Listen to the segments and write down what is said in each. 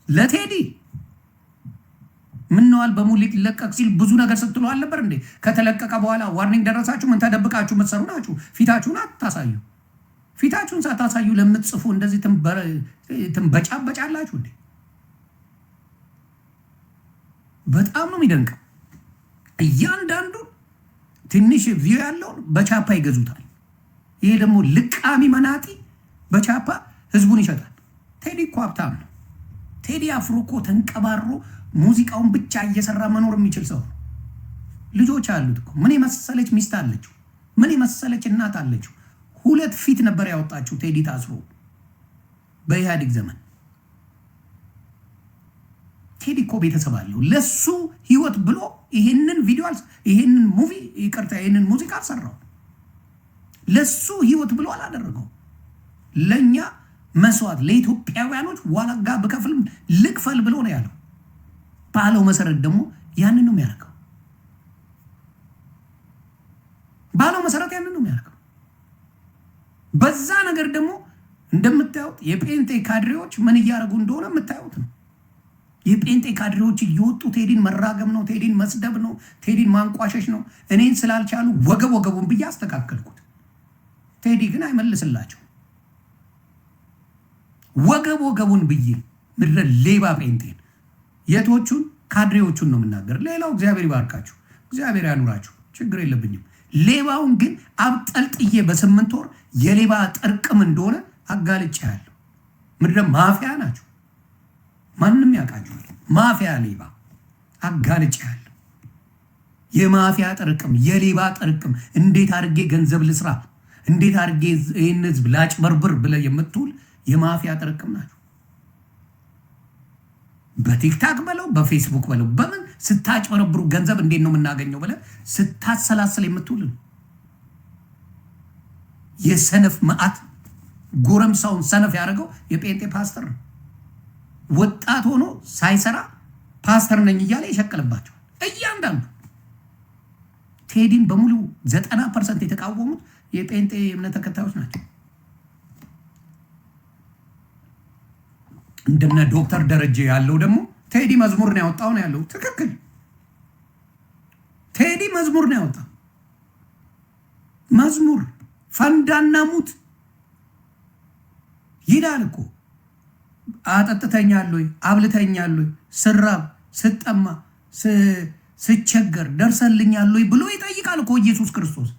ለቴዲ ምን ነው አልበሙ ሊለቀቅ ሲል ብዙ ነገር ስትሉ አልነበር እንዴ? ከተለቀቀ በኋላ ዋርኒንግ ደረሳችሁ? ምን ተደብቃችሁ የምትሰሩ ናችሁ? ፊታችሁን አታሳዩ። ፊታችሁን ሳታሳዩ ለምትጽፉ እንደዚህ ትንበጫበጫላችሁ እንዴ? በጣም ነው የሚደንቀው። እያንዳንዱ ትንሽ ቪው ያለውን በቻፓ ይገዙታል። ይሄ ደግሞ ልቃሚ መናጢ በቻፓ ህዝቡን ይሸጣል። ቴዲ እኮ ሀብታም ነው። ቴዲ አፍሮ እኮ ተንቀባሮ ሙዚቃውን ብቻ እየሰራ መኖር የሚችል ሰው ነው። ልጆች አሉት እኮ። ምን የመሰለች ሚስት አለችው። ምን የመሰለች እናት አለችው። 2 ፊት ነበር ያወጣችው ቴዲ ታስሮ በኢህአዴግ ዘመን። ቴዲ እኮ ቤተሰብ አለው። ለሱ ህይወት ብሎ ይሄንን ቪዲዮ ይሄንን ሙቪ ይቅርታ ይሄንን ሙዚቃ አልሰራው። ለሱ ህይወት ብሎ አላደረገው። ለኛ መስዋዕት ለኢትዮጵያውያኖች ዋጋ በከፍል ልክፈል ብሎ ነው ያለው። ባለው መሰረት ደግሞ ያንን ነው የሚያደርገው። ባለው መሰረት ያንን ነው የሚያደርገው። በዛ ነገር ደግሞ እንደምታዩት የጴንጤ ካድሬዎች ምን እያደረጉ እንደሆነ የምታዩት ነው። የጴንጤ ካድሬዎች እየወጡ ቴዲን መራገም ነው፣ ቴዲን መስደብ ነው፣ ቴዲን ማንቋሸሽ ነው። እኔን ስላልቻሉ ወገቡን ብዬ አስተካከልኩት። ቴዲ ግን አይመልስላቸው። ወገቡን ብዬ ምድረ ሌባ ጴንጤን የቶቹን ካድሬዎቹን ነው የምናገር። ሌላው እግዚአብሔር ይባርካችሁ፣ እግዚአብሔር ያኑራችሁ፣ ችግር የለብኝም። ሌባውን ግን አብጠልጥዬ በ8 ወር የሌባ ጥርቅም እንደሆነ አጋልጬ ያለሁ። ምድረ ማፊያ ናቸው። ማንም ያውቃችኋል። ማፊያ ሌባ አጋልጬ ያለሁ። የማፊያ ጥርቅም፣ የሌባ ጥርቅም። እንዴት አድርጌ ገንዘብ ልስራ፣ እንዴት አድርጌ ይህን ህዝብ ላጭበርብር ብለህ የምትውል የማፊያ ጥርቅም ናቸው። በቲክታክ በለው በፌስቡክ በለው በምን ስታጭበረብሩ ገንዘብ እንዴት ነው የምናገኘው ብለህ ስታሰላስል የምትውል የሰነፍ መዓት። ጎረምሳውን ሰነፍ ያደረገው የጴንጤ ፓስተር ነው። ወጣት ሆኖ ሳይሰራ ፓስተር ነኝ እያለ ይሸቅልባቸዋል። እያንዳንዱ ቴዲን በሙሉ 90% የተቃወሙት የጴንጤ እምነት ተከታዮች ናቸው። እንደነ ዶክተር ደረጀ ያለው ደግሞ ቴዲ መዝሙር ነው ያወጣው ነው ያለው። ትክክል። ቴዲ መዝሙር ነው ያወጣው። መዝሙር ፈንዳና ሙት ይላል እኮ። አጠጥተኛል ወይ አብልተኛል ወይ ስራብ ስጠማ ስቸገር ደርሰልኛል ወይ ብሎ ይጠይቃል እኮ ኢየሱስ ክርስቶስ።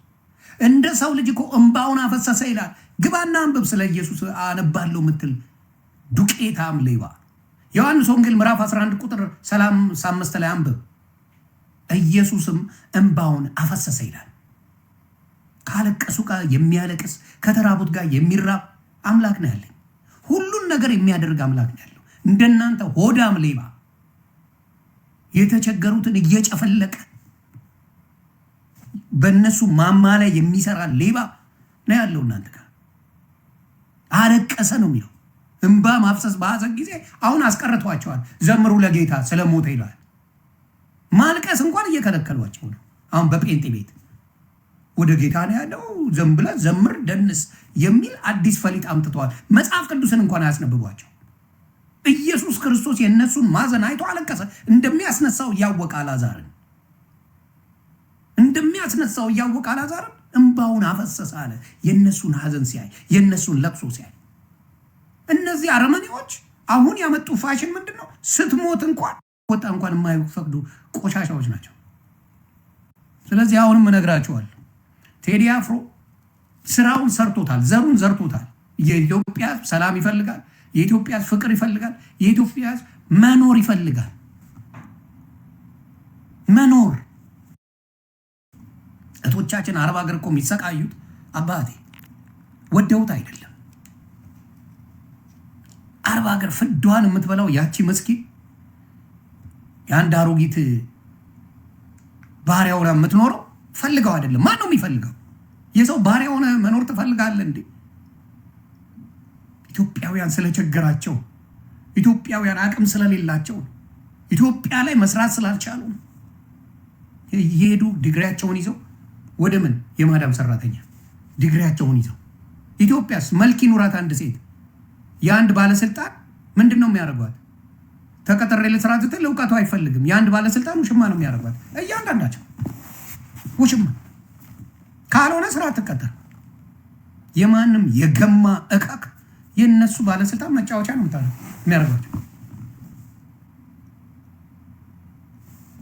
እንደ ሰው ልጅ እኮ እንባውን አፈሰሰ ይላል። ግባና አንብብ ስለ ኢየሱስ አነባለሁ ምትል ዱቄታም ሌባ። ዮሐንስ ወንጌል ምዕራፍ 11 ቁጥር 35 ላይ አንብብ። ኢየሱስም እንባውን አፈሰሰ ይላል። ካለቀሱ ጋር የሚያለቅስ ከተራቡት ጋር የሚራብ አምላክ ነው ያለኝ። ሁሉን ነገር የሚያደርግ አምላክ ነው ያለው። እንደናንተ ሆዳም ሌባ የተቸገሩትን እየጨፈለቀ በእነሱ ማማ ላይ የሚሰራ ሌባ ነው ያለው እናንተ ጋር። አለቀሰ ነው የሚለው። እንባ ማፍሰስ በሐዘን ጊዜ አሁን አስቀርቷቸዋል። ዘምሩ ለጌታ ስለሞተ ይላል። ማልቀስ እንኳን እየከለከሏቸው ነው። አሁን በጴንጤ ቤት ወደ ጌታ ነው ያለው። ዘምብለ ዘምር ደንስ የሚል አዲስ ፈሊጥ አምጥተዋል። መጽሐፍ ቅዱስን እንኳን አያስነብቧቸው። ኢየሱስ ክርስቶስ የእነሱን ማዘን አይቶ አለቀሰ። እንደሚያስነሳው እያወቀ አልዓዛርን እንባውን አፈሰሰ አለ። የእነሱን ሐዘን ሲያይ፣ የእነሱን ለቅሶ ሲያይ። እነዚህ አረመኔዎች አሁን ያመጡ ፋሽን ምንድን ነው? ስትሞት እንኳን ወጣ እንኳን የማይፈቅዱ ቆሻሻዎች ናቸው። ስለዚህ አሁንም እነግራቸዋለሁ፣ ቴዲ አፍሮ ስራውን ሰርቶታል፣ ዘሩን ዘርቶታል። የኢትዮጵያ ሰላም ይፈልጋል። የኢትዮጵያ ፍቅር ይፈልጋል። የኢትዮጵያ መኖር ይፈልጋል። መኖር እቶቻችን አረብ ሀገር እኮ የሚሰቃዩት አባቴ ወደውት አይደለም። አረብ ሀገር ፍዷን የምትበላው ያቺ መስኪን የአንድ አሮጊት ባሪያ ሆና የምትኖረው ፈልገው አይደለም። ማን ነው የሚፈልገው? የሰው ባሪያ ሆነ መኖር ትፈልጋለህ እንዴ? ኢትዮጵያውያን ስለቸገራቸው፣ ኢትዮጵያውያን አቅም ስለሌላቸው፣ ኢትዮጵያ ላይ መስራት ስላልቻሉ የሄዱ ዲግሪያቸውን ይዘው ወደ ምን የማዳም ሰራተኛ ዲግሪያቸውን ይዘው። ኢትዮጵያስ መልክ ይኑራት አንድ ሴት የአንድ ባለስልጣን ምንድን ነው የሚያደርጓት? ተቀጥሬ ልስራ ስትል እውቀቱ አይፈልግም። የአንድ ባለስልጣን ውሽማ ነው የሚያደርጓት እያንዳንዳቸው ውሽማ። ካልሆነ ስራ ትቀጠር። የማንም የገማ እቃቅ የነሱ ባለስልጣን መጫወቻ ነው የሚያደርጓቸው።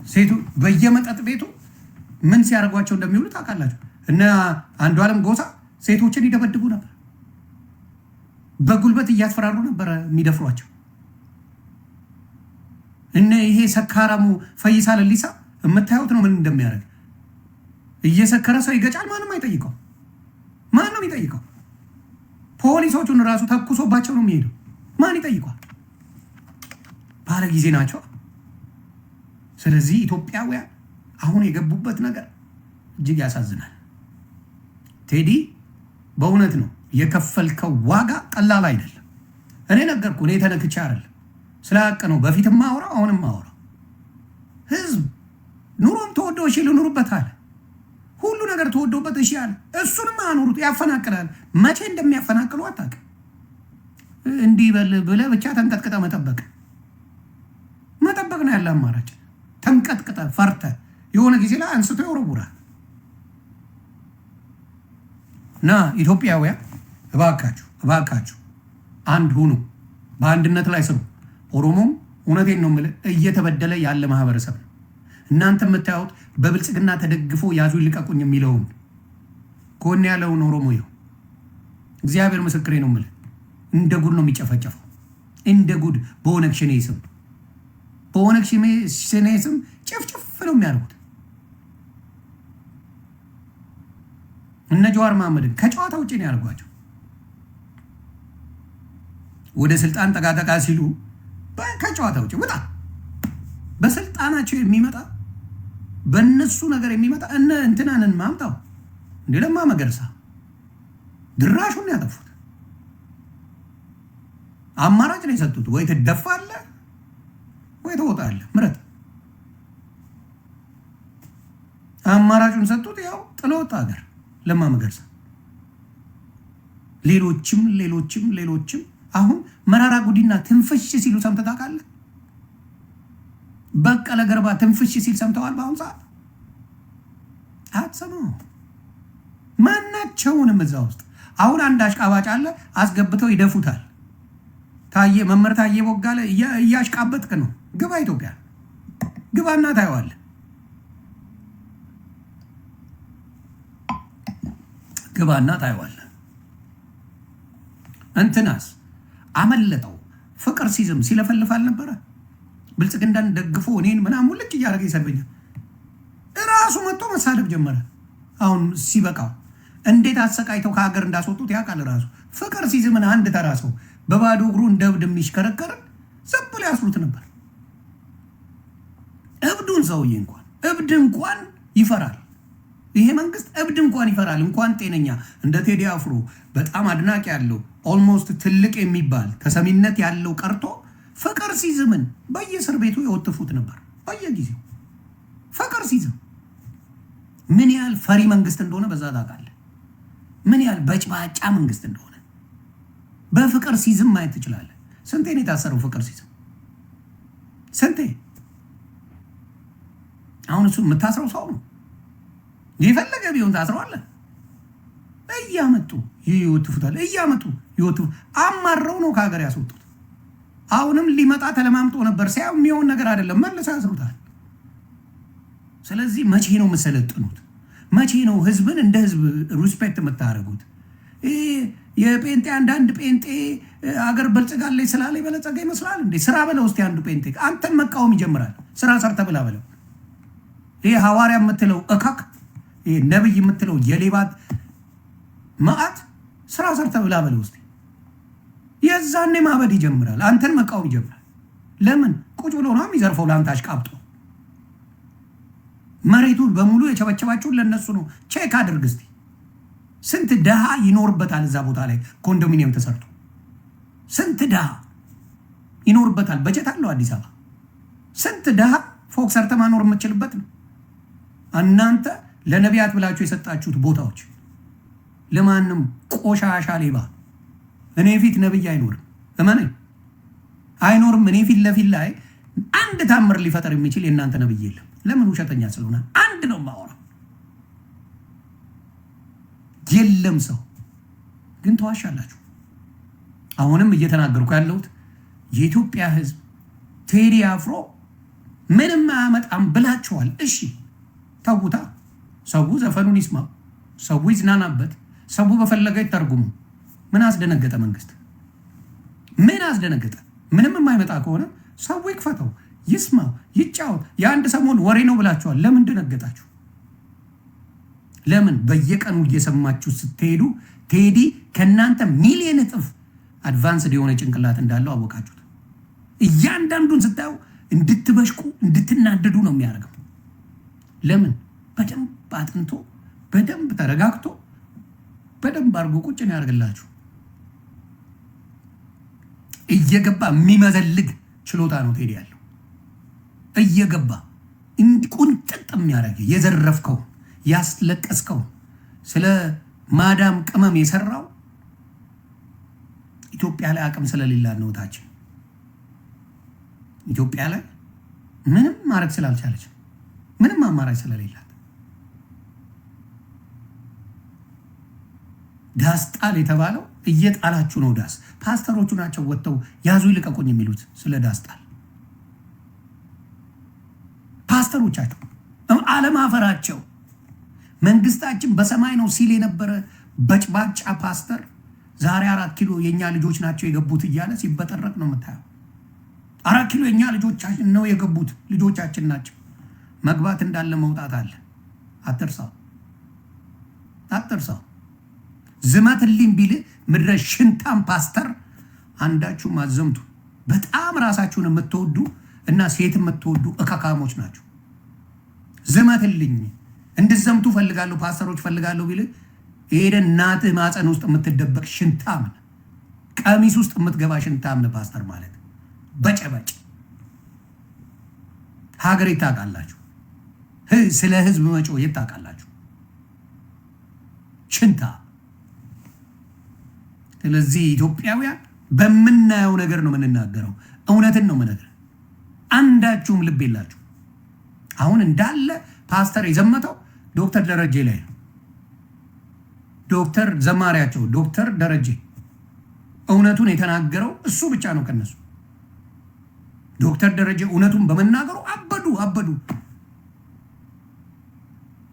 ሴቱ በየመጠጥ ቤቱ ምን ሲያደርጓቸው እንደሚውሉ ታውቃላችሁ። እነ አንዱዓለም ጎሳ ሴቶችን ይደበድቡ ነበር። በጉልበት እያስፈራሩ ነበር የሚደፍሯቸው። እነ ይሄ ሰካራሙ ፈይሳ ለሊሳ የምታዩት ነው ምን እንደሚያደርግ። እየሰከረ ሰው ይገጫል። ማንም አይጠይቀው። ማንም ይጠይቀው? ፖሊሶቹን ራሱ ተኩሶባቸው ነው የሚሄደው። ማን ይጠይቋል? ባለ ጊዜ ናቸው። ስለዚህ ኢትዮጵያውያን አሁን የገቡበት ነገር እጅግ ያሳዝናል። ቴዲ በእውነት ነው የከፈልከው ዋጋ ቀላል አይደለም። እኔ ነገርኩ። እኔ ተነክቼ አይደለም ስለ ሀቅ ነው በፊትም ማውራው አሁንም ማውራው። ህዝብ ኑሮም ተወዶ እሺ ልኑሩበት አለ። ሁሉ ነገር ተወዶበት እሺ አለ። እሱንም አኑሩት። ያፈናቅላል። መቼ እንደሚያፈናቅሉ አታውቅም። እንዲህ በል ብለህ ብቻ ተንቀጥቅጠ መጠበቅ ነው ያለ አማራጭ። ተንቀጥቅጠ ፈርተ የሆነ ጊዜ ላይ አንስቶ ይወረውራል። እና ኢትዮጵያውያን እባካችሁ አንድ ሁኑ። በአንድነት ላይ ስሩ። ኦሮሞም እውነቴን ነው የምልህ እየተበደለ ያለ ማህበረሰብ ነው። እናንተ የምታዩት በብልጽግና ተደግፎ ያዙ ይልቀቁኝ የሚለውን ጎን ያለውን ኦሮሞ ይኸው እግዚአብሔር ምስክሬ ነው የምልህ እንደ ጉድ ነው የሚጨፈጨፈው። እንደ ጉድ በኦነግ ሸኔ ስም ጭፍጭፍ ነው የሚያደርጉት። እነ ጀዋር መሐመድን ከጨዋታ ውጭ ነው ያደርጓቸው። ወደ ስልጣን ጠቃጠቃ ሲሉ ከጨዋታ ውጭ ውጣ። በስልጣናቸው የሚመጣ በእነሱ ነገር የሚመጣ እነ እንትናንን ማምጣው እንደ ለማ መገርሳ ድራሹን ያጠፉት አማራጭ ነው የሰጡት። ወይ ትደፋለህ ወይ ትወጣለህ፣ ምረጥ። አማራጩን ሰጡት። ያው ጥሎ ወጣ ሀገር ለማ መገርሳ። ሌሎችም አሁን መራራ ጉዲና ትንፍሽ ሲሉ ሰምተህ ታውቃለህ? በቀለ ገርባ ትንፍሽ ሲል ሰምተዋል? በአሁኑ ሰዓት አትሰማው ማናቸውንም። እዛ ውስጥ አሁን አንድ አሽቃባጭ አለ፣ አስገብተው ይደፉታል። መምህር ታዬ ቦጋለ እያሽቃበጥክ ነው። ግባ ኢትዮጵያ ግባና ታየዋለህ። ግባና ታየዋለህ። እንትናስ አመለጠው። ፍቅር ሲዝም ሲለፈልፍ አልነበረ? ብልጽግናን ደግፎ እኔን ምናምን ልክ እያደረገ ይሰድበኛል። እራሱ መጥቶ መሳደብ ጀመረ። አሁን ሲበቃው እንዴት አሰቃይተው ከሀገር እንዳስወጡት ያውቃል ራሱ። ፍቅር ሲዝምን አንድ ተራ ሰው በባዶ እግሩ እንደ እብድ የሚሽከረከርን ዝም ብሎ ያስሩት ነበር። እብዱን ሰውዬ እብድ እንኳን ይፈራል። ይሄ መንግስት እብድ እንኳን ይፈራል። እንኳን ጤነኛ እንደ ቴዲ አፍሮ በጣም አድናቂ ያለው ኦልሞስት ትልቅ የሚባል ተሰሚነት ያለው ቀርቶ ፍቅር ሲዝምን በየእስር ቤቱ የወትፉት ነበር በየጊዜው። ፍቅር ሲዝም ምን ያህል ፈሪ መንግስት እንደሆነ በዛ ታውቃለህ። ምን ያህል በጭባጫ መንግስት እንደሆነ በፍቅር ሲዝም ማየት ትችላለህ። ስንቴ ነው የታሰረው ፍቅር ሲዝም? ስንቴ። አሁን እሱ የምታስረው ሰው ነው። የፈለገ ቢሆን ታስረዋለህ። እያመጡ ይወትፉታል። አማረው ነው ከሀገር ያስወጡት። አሁንም ሊመጣ ተለማምጦ ነበር። ሲያው የሚሆን ነገር አይደለም፣ መልሰው ያስሩታል። ስለዚህ መቼ ነው የምትሰለጥኑት? መቼ ነው ህዝብን እንደ ህዝብ ሪስፔክት የምታደርጉት? የጴንጤ አንዳንድ ጴንጤ አገር በልጽጋለች ስላለ የበለጸገ ይመስላል እንዴ? ስራ በለው እስቲ። አንዱ ጴንጤ አንተን መቃወም ይጀምራል። ስራ ሰርተ ብላ በለው። ይሄ ሐዋርያ የምትለው እካክ፣ ይሄ ነብይ የምትለው የሌባት ማአት ስራ ሰርተ ብላ በለው እስቲ። የዛኔ ማበድ ይጀምራል። አንተን መቃወም ይጀምራል። ለምን? ቁጭ ብሎ ነው የሚዘርፈው ለአንተ አሽቃብጦ። መሬቱ በሙሉ የቸበቸባችሁን ለነሱ ነው። ቼክ አድርግ እስቲ። ስንት ድሃ ይኖርበታል እዛ ቦታ ላይ ኮንዶሚኒየም ተሰርቶ? ስንት ድሃ ይኖርበታል? በጀት አለው አዲስ አበባ። ስንት ድሃ ፎቅ ሰርተ ማኖር የምትችልበት ነው። እናንተ ለነቢያት ብላችሁ የሰጣችሁት ቦታዎች ለማንም ቆሻሻ ሌባ። እኔ ፊት ነብይ አይኖርም፣ እመነኝ አይኖርም። እኔ ፊት ለፊት ላይ አንድ ታምር ሊፈጠር የሚችል የእናንተ ነብይ የለም። ለምን? ውሸተኛ ስለሆነ። አንድ ነው ማወራ የለም። ሰው ግን ተዋሻላችሁ። አሁንም እየተናገርኩ ያለሁት የኢትዮጵያ ሕዝብ ቴዲ አፍሮ ምንም አያመጣም ብላችኋል። እሺ ተውታ። ሰው ዘፈኑን ይስማው፣ ሰው ይዝናናበት፣ ሰው በፈለገ ይተርጉሙ። ምን አስደነገጠ? መንግስት ምን አስደነገጠ? ምንም የማይመጣ ከሆነ ሰው ይክፈተው፣ ይስማው፣ ይጫወት። የአንድ ሰሞን ወሬ ነው ብላችኋል። ለምን ደነገጣችሁ? ለምን በየቀኑ እየሰማችሁ ስትሄዱ ቴዲ ከእናንተ ሚሊዮን እጥፍ አድቫንስድ የሆነ ጭንቅላት እንዳለው አወቃችሁት። እያንዳንዱን ስታዩ እንድትበሽቁ እንድትናደዱ ነው የሚያደርገው። ለምን? በደንብ አጥንቶ በደንብ ተረጋግቶ በደንብ አድርጎ ቁጭ ነው ያደርግላችሁ። እየገባ የሚመዘልግ ችሎታ ነው ቴዲ ያለው። እየገባ ቁንጥጥ የሚያደርግ የዘረፍከው ያስለቀስከው ስለ ማዳም ቅመም የሰራው ኢትዮጵያ ላይ አቅም ስለሌላት ነው። ታችን ኢትዮጵያ ላይ ምንም ማድረግ ስላልቻለች ምንም አማራጭ ስለሌላት ዳስ ጣል የተባለው እየጣላችሁ ነው። ዳስ ፓስተሮቹ ናቸው ወጥተው ያዙ ይልቀቁኝ የሚሉት ስለ ዳስ ጣል። ፓስተሮቻቸው አለማፈራቸው መንግስታችን በሰማይ ነው ሲል የነበረ በጭባጫ ፓስተር ዛሬ 4 ኪሎ የኛ ልጆች ናቸው የገቡት እያለ ሲበጠረቅ ነው የምታየው። 4 ኪሎ የኛ ልጆች ነው የገቡት፣ ልጆቻችን ናቸው። መግባት እንዳለ መውጣት አለ። አትርሳው፣ አትርሳው። ዝመትልኝ ቢል ምድረ ሽንታም ፓስተር አንዳችሁም አዘምቱ። በጣም ራሳችሁን የምትወዱ እና ሴት የምትወዱ እካካሞች ናቸው። ዝመትልኝ እንድዘምቱ ፈልጋለሁ፣ ፓስተሮች ፈልጋለሁ ቢል ሄደ እናትህ ማፀን ውስጥ የምትደበቅ ሽንታም፣ ቀሚስ ውስጥ የምትገባ ሽንታም ፓስተር ማለት በጨበጭ ሀገር ይታቃላችሁ። ስለ ህዝብ መጮ ይታቃላችሁ ሽንታ። ስለዚህ ኢትዮጵያውያን በምናየው ነገር ነው የምንናገረው፣ እውነትን ነው የምነግርህ። አንዳችሁም ልብ የላችሁ። አሁን እንዳለ ፓስተር የዘመተው ዶክተር ደረጀ ላይ ነው። ዶክተር ዘማሪያቸው ዶክተር ደረጀ እውነቱን የተናገረው እሱ ብቻ ነው ከነሱ። ዶክተር ደረጀ እውነቱን በመናገሩ አበዱ አበዱ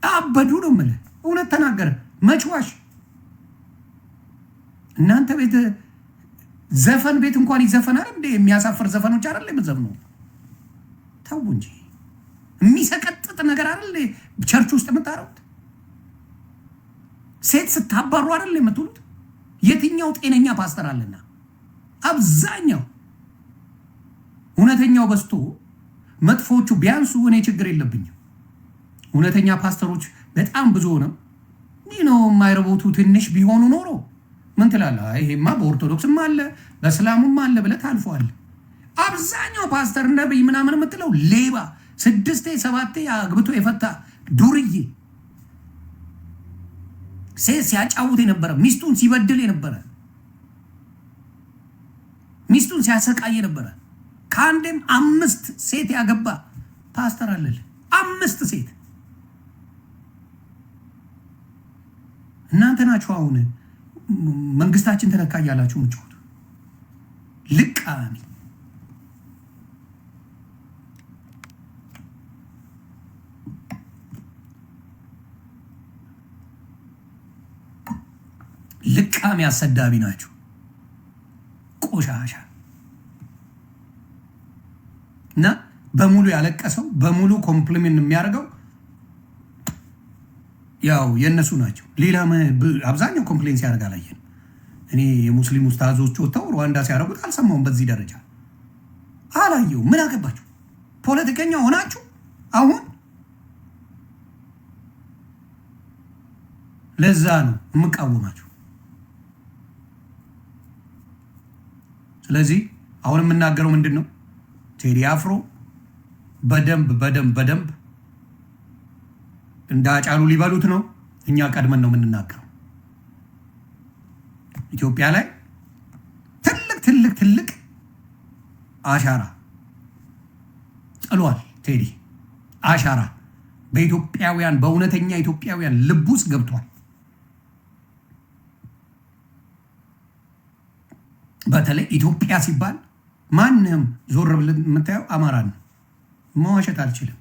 አበዱ ነው የምልህ። እውነት ተናገረ። መችዋሽ እናንተ ቤት ዘፈን ቤት እንኳን ይዘፈናል እንዴ? የሚያሳፍር ዘፈኖች አይደል የምትዘፍኑ? ተው እንጂ። የሚሰቀጥጥ ነገር አይደል ቸርች ውስጥ የምታረጉት? ሴት ስታባሩ አይደል የምትሉት? የትኛው ጤነኛ ፓስተር አለና? አብዛኛው እውነተኛው በዝቶ መጥፎቹ ቢያንሱ እኔ ችግር የለብኝም። እውነተኛ ፓስተሮች በጣም ብዙ ነው። ይህ ነው የማይረቦቱ ትንሽ ቢሆኑ ኖሮ ምን ትላለህ? ይሄማ በኦርቶዶክስም አለ በእስላሙም አለ ብለህ ታልፈዋለህ። አብዛኛው ፓስተር ነብይ ምናምን የምትለው ሌባ፣ 6 7 አግብቶ የፈታ ዱርዬ፣ ሴት ሲያጫውት የነበረ፣ ሚስቱን ሲበድል የነበረ፣ ሚስቱን ሲያሰቃይ የነበረ፣ ከአንዴም 5 ሴት ያገባ ፓስተር አለልህ። 5 ሴት። እናንተ ናችሁ አሁን መንግስታችን ተነካ እያላችሁ ምጭሁት። ልቃሚ ልቃሚ አሰዳቢ ናችሁ። ቆሻሻ እና በሙሉ ያለቀሰው በሙሉ ኮምፕሊሜንት የሚያደርገው ያው የነሱ ናቸው። ሌላ አብዛኛው ኮምፕሌንስ ያደርግ አላየን። እኔ የሙስሊም ኡስታዞች ወጥተው ሩዋንዳ ሲያደርጉት አልሰማውም። በዚህ ደረጃ አላየው። ምን አገባችሁ? ፖለቲከኛ ሆናችሁ አሁን ለዛ ነው የምቃወማችሁ። ስለዚህ አሁን የምናገረው ምንድን ነው? ቴዲ አፍሮ በደንብ በደንብ በደንብ እንዳጫሉ ሊበሉት ነው። እኛ ቀድመን ነው የምንናገረው። ኢትዮጵያ ላይ ትልቅ ትልቅ ትልቅ አሻራ ጥሏል። ቴዲ አሻራ በኢትዮጵያውያን በእውነተኛ ኢትዮጵያውያን ልብ ውስጥ ገብቷል። በተለይ ኢትዮጵያ ሲባል ማንም ዞር ብለህ የምታየው አማራን ነው። መዋሸት አልችልም።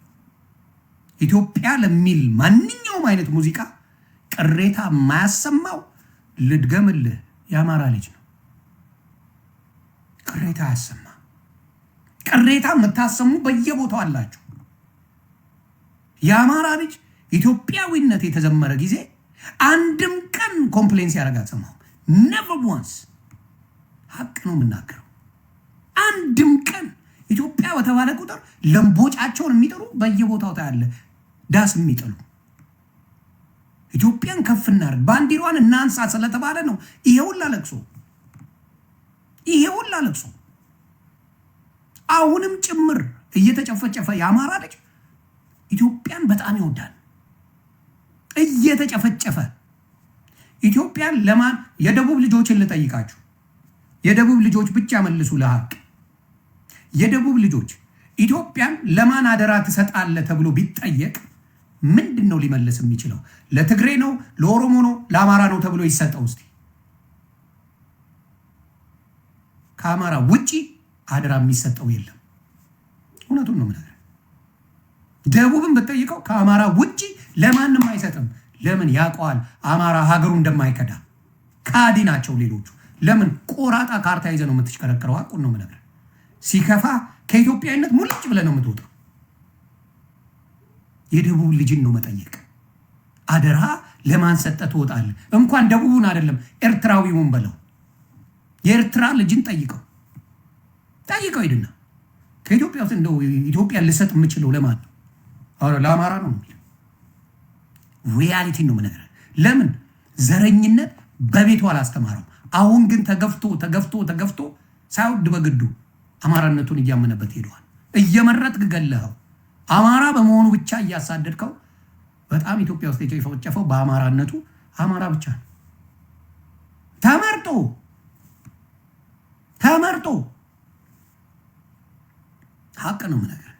ኢትዮጵያ ለሚል ማንኛውም አይነት ሙዚቃ ቅሬታ የማያሰማው ልድገምልህ የአማራ ልጅ ነው። ቅሬታ አያሰማ። ቅሬታ የምታሰሙ በየቦታው አላችሁ። የአማራ ልጅ ኢትዮጵያዊነት የተዘመረ ጊዜ አንድም ቀን ኮምፕሌንስ ያደረጋት ሰማሁ። ነቨር ዋንስ። ሀቅ ነው የምናገረው። አንድም ቀን ኢትዮጵያ በተባለ ቁጥር ለምቦጫቸውን የሚጥሩ በየቦታው ታያለ። ዳስ የሚጥሉ ኢትዮጵያን ከፍ እናድርግ ባንዲሯን እናንሳ ስለተባለ ነው ይሄ ሁላ ለቅሶ፣ ይሄ ሁላ ለቅሶ። አሁንም ጭምር እየተጨፈጨፈ የአማራ ልጅ ኢትዮጵያን በጣም ይወዳል። እየተጨፈጨፈ ኢትዮጵያን ለማን? የደቡብ ልጆችን ልጠይቃችሁ። የደቡብ ልጆች ብቻ መልሱ ለሀቅ። የደቡብ ልጆች ኢትዮጵያን ለማን አደራ ትሰጣለ ተብሎ ቢጠየቅ ምንድን ነው ሊመልስ የሚችለው? ለትግሬ ነው፣ ለኦሮሞ ነው፣ ለአማራ ነው ተብሎ ይሰጠው። እስቲ ከአማራ ውጪ አደራ የሚሰጠው የለም። እውነቱን ነው የምነግርህ። ደቡብን ብትጠይቀው ከአማራ ውጪ ለማንም አይሰጥም። ለምን? ያውቀዋል አማራ ሀገሩ እንደማይከዳ። ካዲ ናቸው ሌሎቹ። ለምን? ቆራጣ ካርታ ይዘህ ነው የምትሽከረከረው። ሀቁን ነው የምነግርህ። ሲከፋ ከኢትዮጵያዊነት ሙልጭ ብለህ ነው የምትወጣው። የደቡብ ልጅን ነው መጠየቅ። አደራ ለማን ሰጠህ ትወጣለህ? እንኳን ደቡቡን አይደለም ኤርትራዊውን በለው። የኤርትራ ልጅን ጠይቀው ሂድና ከኢትዮጵያ ውስጥ እንደው ኢትዮጵያን ልሰጥ የምችለው ለማን ነው? ለአማራ ነው የሚል ሪያሊቲ ነው የምነግርህ። ለምን? ዘረኝነት በቤቱ አላስተማረው። አሁን ግን ተገፍቶ ሳይወድ በግዱ አማራነቱን እያመነበት ሄደዋል። እየመረጥክ ገለኸው። አማራ በመሆኑ ብቻ እያሳደድከው። በጣም ኢትዮጵያ ውስጥ የጨፈጨፈው በአማራነቱ አማራ ብቻ ነው። ተመርጦ ሀቅ ነው የምነግርህ።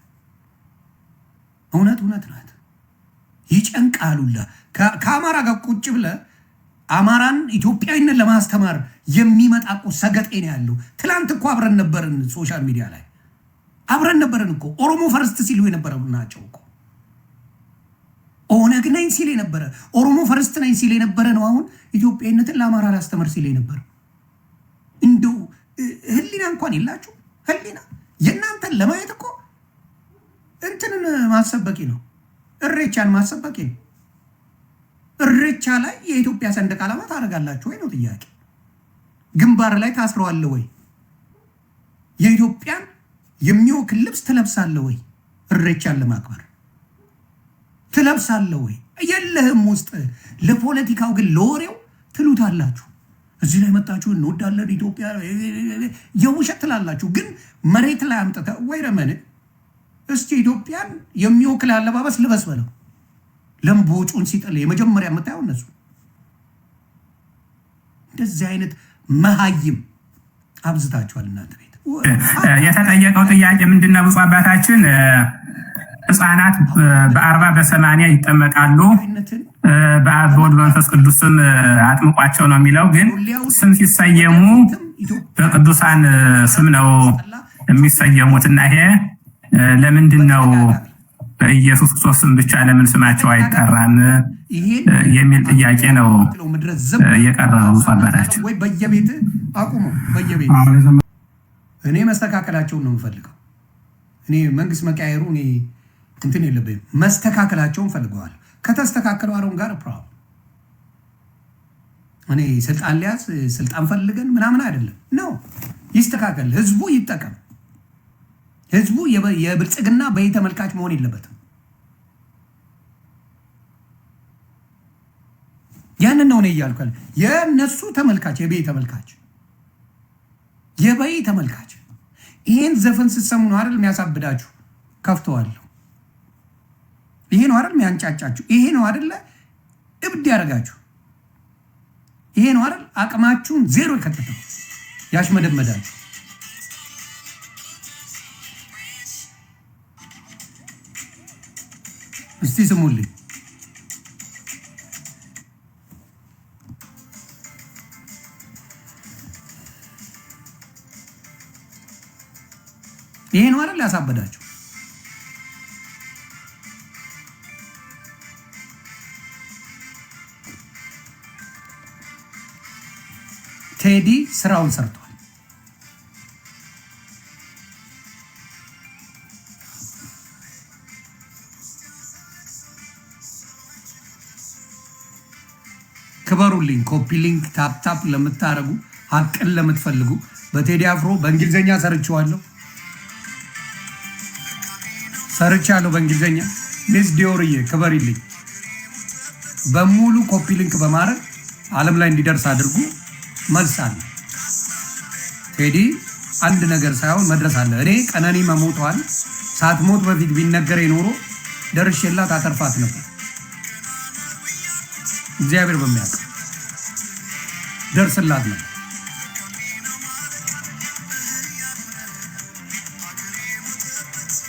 እውነት ናት። ይጨንቃሉላ። ከአማራ ጋር ቁጭ ብለህ አማራን ኢትዮጵያዊነት ለማስተማር የሚመጣ እኮ ሰገጤ ነው ያለው። ትላንት እኮ አብረን ነበርን፣ ሶሻል ሚዲያ ላይ አብረን ነበርን እኮ። ኦሮሞ ፈርስት ሲሉ የነበረ ናቸው እኮ። ኦነግ ነኝ ሲል የነበረ ኦሮሞ ፈርስት ነኝ ሲል የነበረ ነው። አሁን ኢትዮጵያዊነትን ለአማራ ላስተምር ሲል የነበረ። እንደው ህሊና እንኳን የላችሁ። ህሊና የእናንተን ለማየት እኮ እንትንን ማሰበቂ ነው፣ እሬቻን ማሰበቂ ነው። እሬቻ ላይ የኢትዮጵያ ሰንደቅ ዓላማ ታደርጋላችሁ ወይ ነው ጥያቄ። ግንባር ላይ ታስረዋለ ወይ? የኢትዮጵያን የሚወክል ልብስ ትለብሳለ ወይ? እሬቻን ለማክበር ትለብሳለ ወይ? የለህም ውስጥ። ለፖለቲካው ግን ለወሬው ትሉታላችሁ። እዚህ ላይ መጣችሁ እንወዳለን ኢትዮጵያ የውሸት ትላላችሁ። ግን መሬት ላይ አምጥተ ወይ ረመን እስቲ ኢትዮጵያን የሚወክል አለባበስ ልበስ በለው። ለምቦጩን ሲጥል የመጀመሪያ የምታየው እነሱ። እንደዚህ አይነት መሀይም አብዝታችኋል እናንተ ቤት። የተጠየቀው ጥያቄ ምንድነው? ብፁዕ አባታችን ህፃናት በ40 በ80 ይጠመቃሉ፣ በአብ በወልድ በመንፈስ ቅዱስ ስም አጥምቋቸው ነው የሚለው። ግን ስም ሲሰየሙ በቅዱሳን ስም ነው የሚሰየሙት እና ይሄ ለምንድን ነው በኢየሱስ ክርስቶስ ስም ብቻ ለምን ስማቸው አይጠራም የሚል ጥያቄ ነው የቀረበው። ብፁዕ አባታችን ወይ በየቤት አቁሙ፣ በየቤት እኔ መስተካከላቸውን ነው የምፈልገው። እኔ መንግስት መቀያየሩ እኔ እንትን የለብኝም። መስተካከላቸውን ፈልገዋል። ከተስተካከሉ አሮን ጋር ፕሮብሌም። እኔ ስልጣን ሊያዝ ስልጣን ፈልገን ምናምን አይደለም ነው። ይስተካከል፣ ህዝቡ ይጠቀም። ህዝቡ የብልጽግና በይ ተመልካች መሆን የለበትም። ያንን ነው እኔ እያልኩ ያለ። የነሱ ተመልካች የበይ ተመልካች የበይ ተመልካች። ይሄን ዘፈን ስትሰሙ ነው አይደል የሚያሳብዳችሁ? ከፍተዋለሁ። ይሄ ነው አይደል የሚያንጫጫችሁ? ይሄ ነው አይደል እብድ ያደርጋችሁ? ይሄ ነው አይደል አቅማችሁን ዜሮ የከተተው ያሽመደመዳችሁ? እስቲ ስሙልኝ። ይሄ ነው አይደል ያሳበዳቸው? ቴዲ ስራውን ሰርቷል። ክበሩልኝ። ኮፒ ሊንክ ታፕ ለምታረጉ ሀቅን ለምትፈልጉ በቴዲ አፍሮ በእንግሊዝኛ ሰርቻለሁ በእንግሊዝኛ። ሚስ ዲዮርዬ ክበሪልኝ። በሙሉ ኮፒ ሊንክ በማድረግ ዓለም ላይ እንዲደርስ አድርጉ። መልስ አለ። ቴዲ አንድ ነገር ሳይሆን መድረስ አለ። እኔ ቀነኒ መሞቷን ሳትሞት በፊት ቢነገረኝ ኖሮ ደርሼላት አተርፋት ነበር። እግዚአብሔር በሚያውቅ ደርስላት ነው።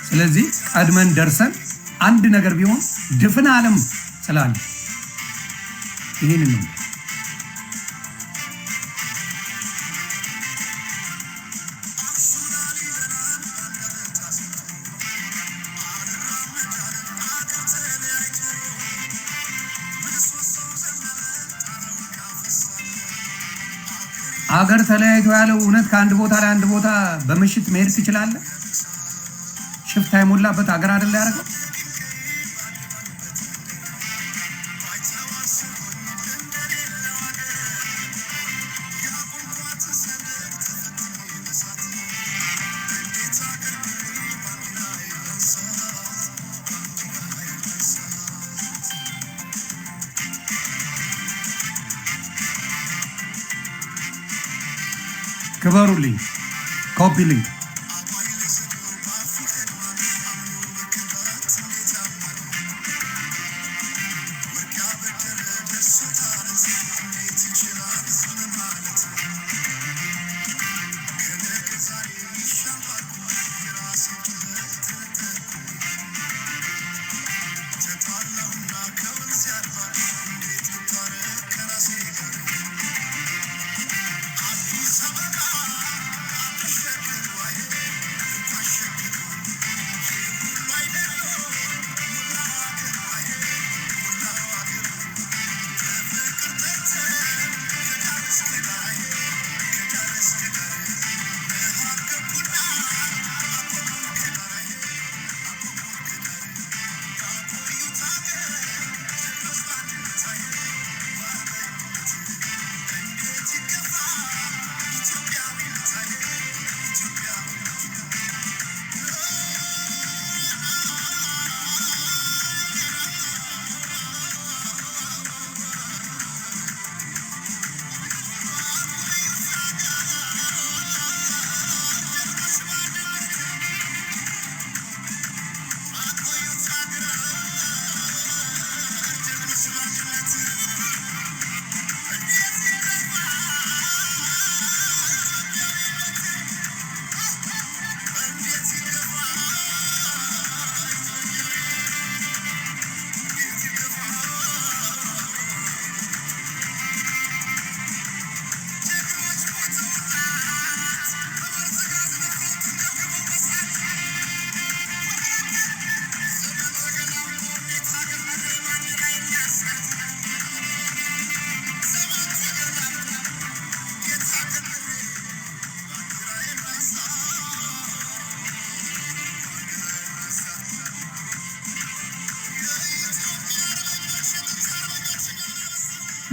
ስለዚህ ቀድመን ደርሰን አንድ ነገር ቢሆን ድፍን ዓለም ስላለ ይህንን ነው። አገር ተለያይቶ ያለው እውነት ከአንድ ቦታ ላይ አንድ ቦታ በምሽት መሄድ ትችላለህ? ሽፍታ የሞላበት አገር አይደል ያደረገው? ክበሩልኝ። ኮፒ ሊንክ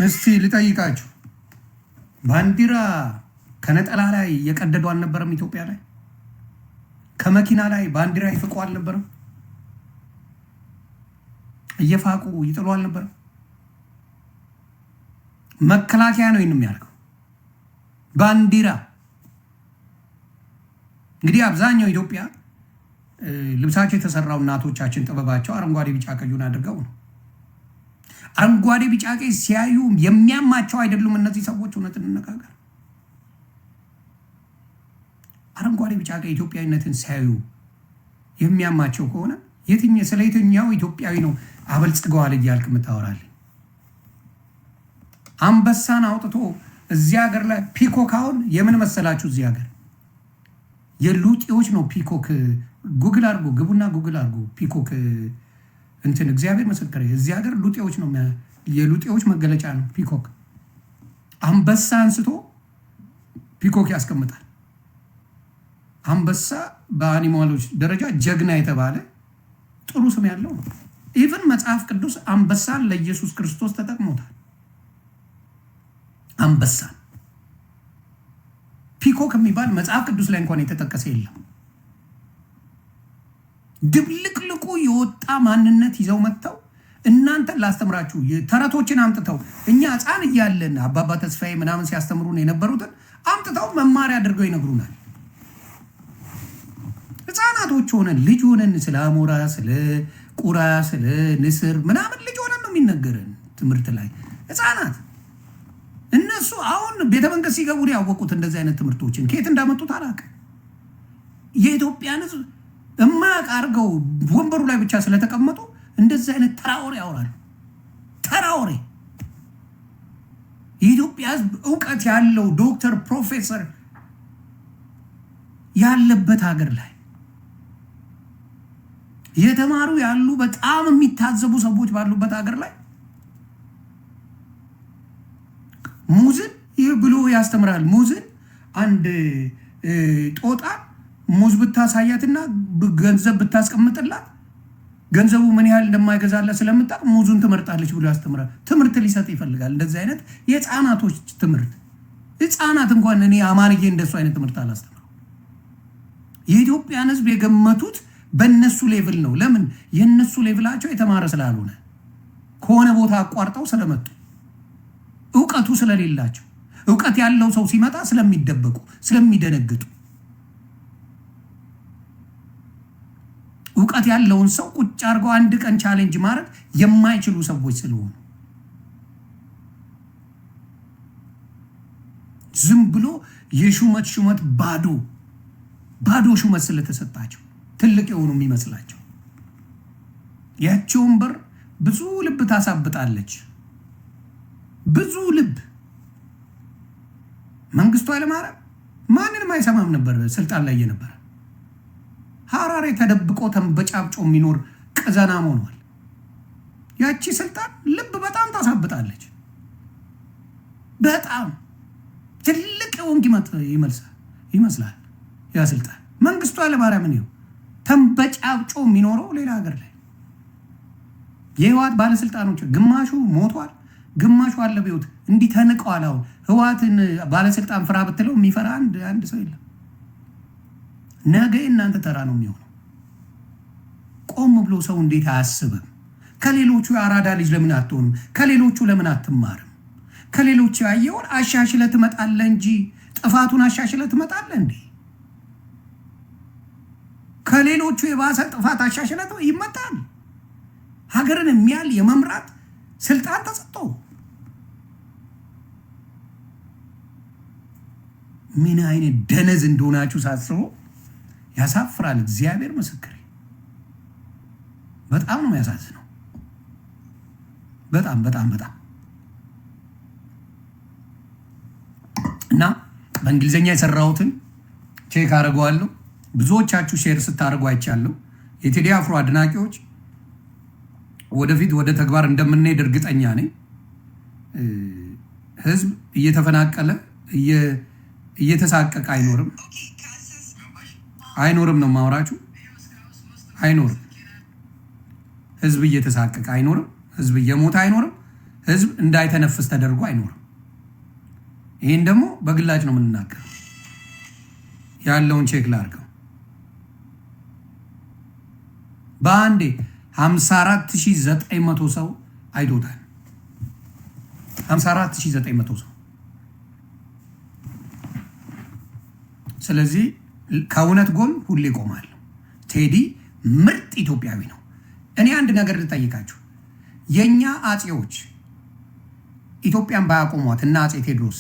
እስቲ ልጠይቃችሁ፣ ባንዲራ ከነጠላ ላይ እየቀደዱ አልነበረም? ኢትዮጵያ ላይ ከመኪና ላይ ባንዲራ ይፍቁ አልነበረም? እየፋቁ ይጥሉ አልነበረም? መከላከያ ነው ይህን የሚያደርገው። ባንዲራ እንግዲህ አብዛኛው ኢትዮጵያ ልብሳቸው የተሰራው እናቶቻችን ጥበባቸው አረንጓዴ ቢጫ ቀዩን አድርገው ነው። አረንጓዴ ቢጫ ቀይ ሲያዩ የሚያማቸው አይደሉም እነዚህ ሰዎች። እውነት እንነጋገር፣ አረንጓዴ ቢጫ ቀይ ኢትዮጵያዊነትን ሲያዩ የሚያማቸው ከሆነ ስለ የትኛው ኢትዮጵያዊ ነው አበልጽገዋል እያልክ የምታወራልኝ? አንበሳን አውጥቶ እዚህ ሀገር ላይ ፒኮክ አሁን የምን መሰላችሁ? እዚህ ሀገር የሉጤዎች ነው ፒኮክ። ጉግል አድርጎ ግቡና ጉግል አድርጎ ፒኮክ እንትን እግዚአብሔር መሰከረ። እዚህ ሀገር ሉጤዎች ነው፣ የሉጤዎች መገለጫ ነው ፒኮክ። አንበሳ አንስቶ ፒኮክ ያስቀምጣል። አንበሳ በአኒማሎች ደረጃ ጀግና የተባለ ጥሩ ስም ያለው ነው። ኢቭን መጽሐፍ ቅዱስ አንበሳን ለኢየሱስ ክርስቶስ ተጠቅሞታል። አንበሳን ፒኮክ የሚባል መጽሐፍ ቅዱስ ላይ እንኳን የተጠቀሰ የለም። ድብልቅልቁ የወጣ ማንነት ይዘው መጥተው እናንተን ላስተምራችሁ ተረቶችን አምጥተው እኛ ሕፃን እያለን አባባ ተስፋዬ ምናምን ሲያስተምሩን የነበሩትን አምጥተው መማሪያ አድርገው ይነግሩናል። ሕፃናቶች ሆነን ልጅ ሆነን ስለ አሞራ፣ ስለ ቁራ፣ ስለ ንስር ምናምን ልጅ ሆነን ነው የሚነገረን ትምህርት ላይ ሕፃናት። እነሱ አሁን ቤተ መንግስት ሲገቡ ያወቁት እንደዚህ አይነት ትምህርቶችን ከየት እንዳመጡት አላውቅም። የኢትዮጵያን ሕዝብ እማያውቅ አድርገው ወንበሩ ላይ ብቻ ስለተቀመጡ እንደዚህ አይነት ተራወሬ ያወራሉ። ተራወሬ የኢትዮጵያ ሕዝብ እውቀት ያለው ዶክተር ፕሮፌሰር ያለበት ሀገር ላይ የተማሩ ያሉ በጣም የሚታዘቡ ሰዎች ባሉበት ሀገር ላይ ሙዝን ይህ ብሎ ያስተምራል። ሙዝን አንድ ጦጣ ሙዝ ብታሳያትና ገንዘብ ብታስቀምጥላት ገንዘቡ ምን ያህል እንደማይገዛላት ስለምታውቅ ሙዙን ትመርጣለች ብሎ ያስተምራል። ትምህርት ሊሰጥ ይፈልጋል። እንደዚህ አይነት የህፃናቶች ትምህርት ህፃናት እንኳን እኔ አማንዬ እንደሱ አይነት ትምህርት አላስተምረው። የኢትዮጵያን ህዝብ የገመቱት በእነሱ ሌቭል ነው። ለምን? የእነሱ ሌቭላቸው የተማረ ስላልሆነ ከሆነ ቦታ አቋርጠው ስለመጡ እውቀቱ ስለሌላቸው፣ እውቀት ያለው ሰው ሲመጣ ስለሚደበቁ፣ ስለሚደነግጡ፣ እውቀት ያለውን ሰው ቁጭ አድርገው አንድ ቀን ቻሌንጅ ማድረግ የማይችሉ ሰዎች ስለሆኑ ዝም ብሎ የሹመት ባዶ ሹመት ስለተሰጣቸው ትልቅ የሆኑ የሚመስላቸው ያቺ ወንበር ብዙ ልብ ታሳብጣለች። ብዙ ልብ መንግስቱ ኃይለማርያም ማንንም አይሰማም ነበር ስልጣን ላይ የነበረ። ሐራሬ ተደብቆ ተንበጫብጮ የሚኖር ቅዘናም ሆኗል። ያቺ ስልጣን ልብ በጣም ታሳብጣለች። በጣም ትልቅ የሆንክ ይመስላል ያ ስልጣን። መንግስቱ ኃይለማርያም ነው ተንበጫብጮ የሚኖረው ሌላ ሀገር ላይ። የህወሓት ባለስልጣኖች ግማሹ ሞቷል፣ ግማሹ አለ በሕይወት እንዲህ ተንቀዋል። አሁን ህወሓትን ባለስልጣን ፍራ ብትለው የሚፈራ አንድ ሰው የለም። ነገ እናንተ ተራ ነው የሚሆነው። ቆም ብሎ ሰው እንዴት አያስብም? ከሌሎቹ የአራዳ ልጅ ለምን አትሆንም? ከሌሎቹ ለምን አትማርም? ከሌሎቹ ያየውን አሻሽለ ትመጣለህ እንጂ ጥፋቱን አሻሽለ ትመጣለህ እንዴ? ከሌሎቹ የባሰ ጥፋት አሻሽለ ይመጣል። ሀገርን የሚያል የመምራት ስልጣን ተሰጥቶ ምን አይነት ደነዝ እንደሆናችሁ ሳስበው ያሳፍራል። እግዚአብሔር ምስክሬ፣ በጣም ነው ያሳዝነው። በጣም እና በእንግሊዝኛ የሰራሁትን ቼክ አደርገዋለሁ። ብዙዎቻችሁ ሼር ስታደርጉ አይቻለሁ። የቴዲ አፍሮ አድናቂዎች ወደፊት ወደ ተግባር እንደምንሄድ እርግጠኛ ነኝ። ህዝብ እየተፈናቀለ እየተሳቀቀ አይኖርም ነው ማውራችሁ። አይኖርም። ህዝብ እየተሳቀቀ አይኖርም። ህዝብ እየሞተ አይኖርም። ህዝብ እንዳይተነፍስ ተደርጎ አይኖርም። ይህን ደግሞ በግላጭ ነው የምንናገረው። ያለውን ቼክ ላድርገው። በአንዴ 54900 ሰው አይቶታል። 54900 ሰው። ስለዚህ ከእውነት ጎን ሁሌ ቆማለሁ። ቴዲ ምርጥ ኢትዮጵያዊ ነው። እኔ አንድ ነገር ልጠይቃችሁ። የኛ አጼዎች ኢትዮጵያን ባያቆሟት እና አጼ ቴዎድሮስ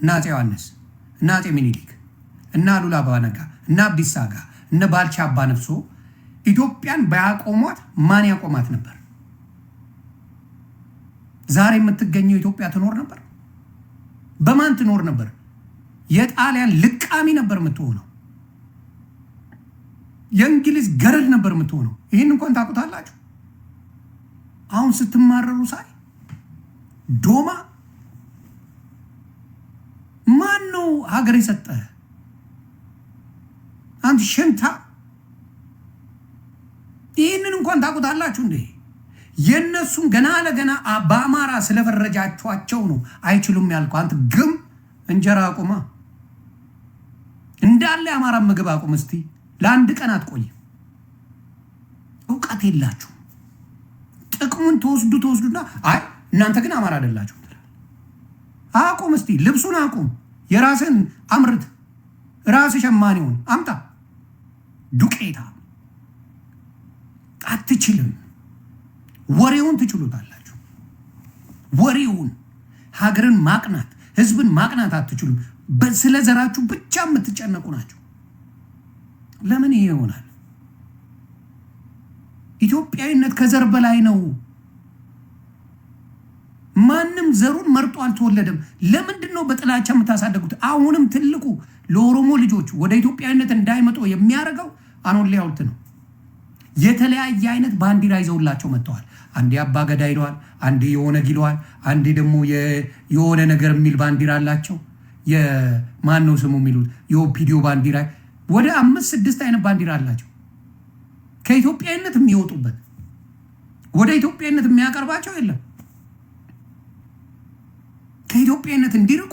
እና አጼ ዮሐንስ እና አጼ ሚኒሊክ እና አሉላ አባ ነጋ እና አብዲሳ አጋ እና ባልቻ አባ ነፍሶ ኢትዮጵያን ባያቆሟት ማን ያቆማት ነበር? ዛሬ የምትገኘው ኢትዮጵያ ትኖር ነበር? በማን ትኖር ነበር? የጣሊያን ልቃሚ ነበር የምትሆነው። የእንግሊዝ ገረድ ነበር የምትሆነው። ይህን እንኳን ታውቁታላችሁ። አሁን ስትማረሩ ሳይ ዶማ ማን ነው ሀገር የሰጠ? አንተ ሽንታ ይህንን እንኳን ታውቁታላችሁ እንዴ? የእነሱም ገና ለገና በአማራ ስለፈረጃችኋቸው ነው አይችሉም ያልኩ። አንተ ግም እንጀራ አቁማ እንዳለ የአማራ ምግብ አቁም። እስቲ ለአንድ ቀን አትቆይም። እውቀት የላችሁ። ጥቅሙን ተወስዱና አይ እናንተ ግን አማራ አይደላችሁ። አቁም። እስቲ ልብሱን አቁም። የራስን አምርት። ራስ ሸማኔውን አምጣ። ዱቄታ አትችልም። ወሬውን ትችሉታላችሁ። ወሬውን ሀገርን ማቅናት ህዝብን ማቅናት አትችሉም። ስለ ዘራችሁ ብቻ የምትጨነቁ ናቸው። ለምን ይሄ ይሆናል? ኢትዮጵያዊነት ከዘር በላይ ነው። ማንም ዘሩን መርጦ አልተወለደም። ለምንድን ነው በጥላቻ የምታሳደጉት? አሁንም ትልቁ ለኦሮሞ ልጆች ወደ ኢትዮጵያዊነት እንዳይመጡ የሚያደርገው አኖሌ ሐውልት ነው። የተለያየ አይነት ባንዲራ ይዘውላቸው መጥተዋል። አንዴ አባ ገዳ ይለዋል፣ አንዴ የኦነግ ይለዋል፣ አንዴ ደግሞ የሆነ ነገር የሚል ባንዲራ አላቸው። የማን ነው ስሙ የሚሉት የኦፒዲዮ ባንዲራ። ወደ 5-6 አይነት ባንዲራ አላቸው። ከኢትዮጵያዊነት የሚወጡበት ወደ ኢትዮጵያዊነት የሚያቀርባቸው የለም። ከኢትዮጵያዊነት እንዲርቁ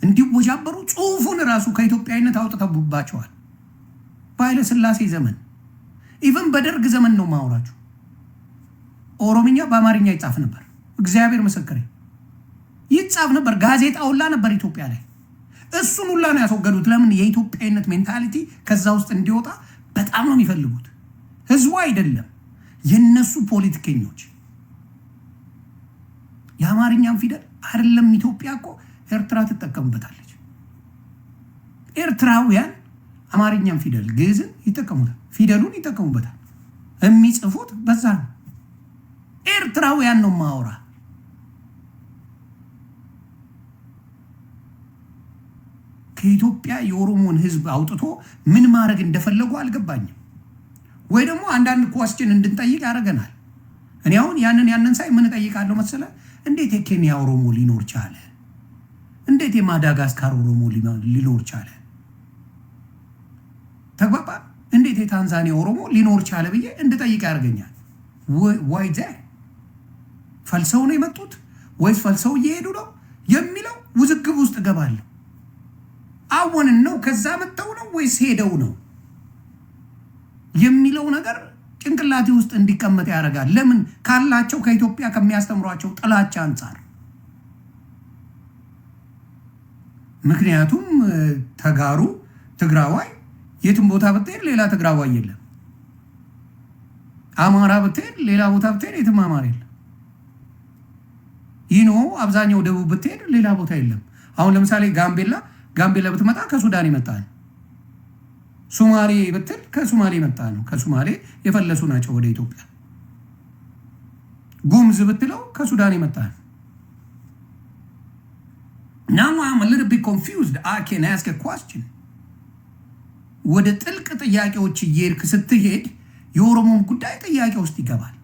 እንዲወጃበሩ ጽሁፉን ራሱ ከኢትዮጵያዊነት አውጥተውባቸዋል። በኃይለ ሥላሴ ዘመን ኢቨን በደርግ ዘመን ነው ማውራችሁ። ኦሮምኛ በአማርኛ ይጻፍ ነበር። እግዚአብሔር ምስክሬ ይጻፍ ነበር። ጋዜጣ ሁላ ነበር ኢትዮጵያ ላይ። እሱን ሁላ ነው ያስወገዱት። ለምን? የኢትዮጵያዊነት ሜንታሊቲ ከዛ ውስጥ እንዲወጣ በጣም ነው የሚፈልጉት። ህዝቡ አይደለም፣ የነሱ ፖለቲከኞች። የአማርኛም ፊደል አይደለም። ኢትዮጵያ እኮ ኤርትራ ትጠቀምበታለች። ኤርትራውያን አማርኛም ፊደል ግዕዝን ይጠቀሙታል፣ ፊደሉን ይጠቀሙበታል። የሚጽፉት በዛ ነው። ኤርትራውያን ነው ማውራ። ከኢትዮጵያ የኦሮሞን ህዝብ አውጥቶ ምን ማድረግ እንደፈለጉ አልገባኝም። ወይ ደግሞ አንዳንድ ኳስችን እንድንጠይቅ ያደርገናል። እኔ አሁን ያንን ሳይ ምን እጠይቃለሁ መሰለ? እንዴት የኬንያ ኦሮሞ ሊኖር ቻለ? እንዴት የማዳጋስካር ኦሮሞ ሊኖር ቻለ? ተግባባ? እንዴት የታንዛኒያ ኦሮሞ ሊኖር ቻለ ብዬ እንድጠይቅ ያደርገኛል። ዋይ ፈልሰው ነው የመጡት ወይስ ፈልሰው እየሄዱ ነው የሚለው ውዝግብ ውስጥ እገባለሁ። አሁን ነው ከዛ መጥተው ነው ወይስ ሄደው ነው የሚለው ነገር ጭንቅላቴ ውስጥ እንዲቀመጥ ያደርጋል። ለምን? ካላቸው ከኢትዮጵያ ከሚያስተምሯቸው ጥላቻ አንጻር። ምክንያቱም ተጋሩ ትግራዋይ የትም ቦታ ብትሄድ ሌላ ትግራዋይ የለም። አማራ ብትሄድ ሌላ ቦታ ብትሄድ የትም አማራ የለም። ይኖ አብዛኛው ደቡብ ብትሄድ ሌላ ቦታ የለም። አሁን ለምሳሌ ጋምቤላ ብትመጣ ከሱዳን ይመጣ ነው። ሶማሌ ብትል ከሶማሌ መጣ ነው። ከሶማሌ የፈለሱ ናቸው ወደ ኢትዮጵያ። ጉምዝ ብትለው ከሱዳን ይመጣ ነው። Now I'm a little bit confused. I can ask a question. ወደ ጥልቅ ጥያቄዎች እየሄድክ ስትሄድ የኦሮሞን ጉዳይ ጥያቄ ውስጥ ይገባል።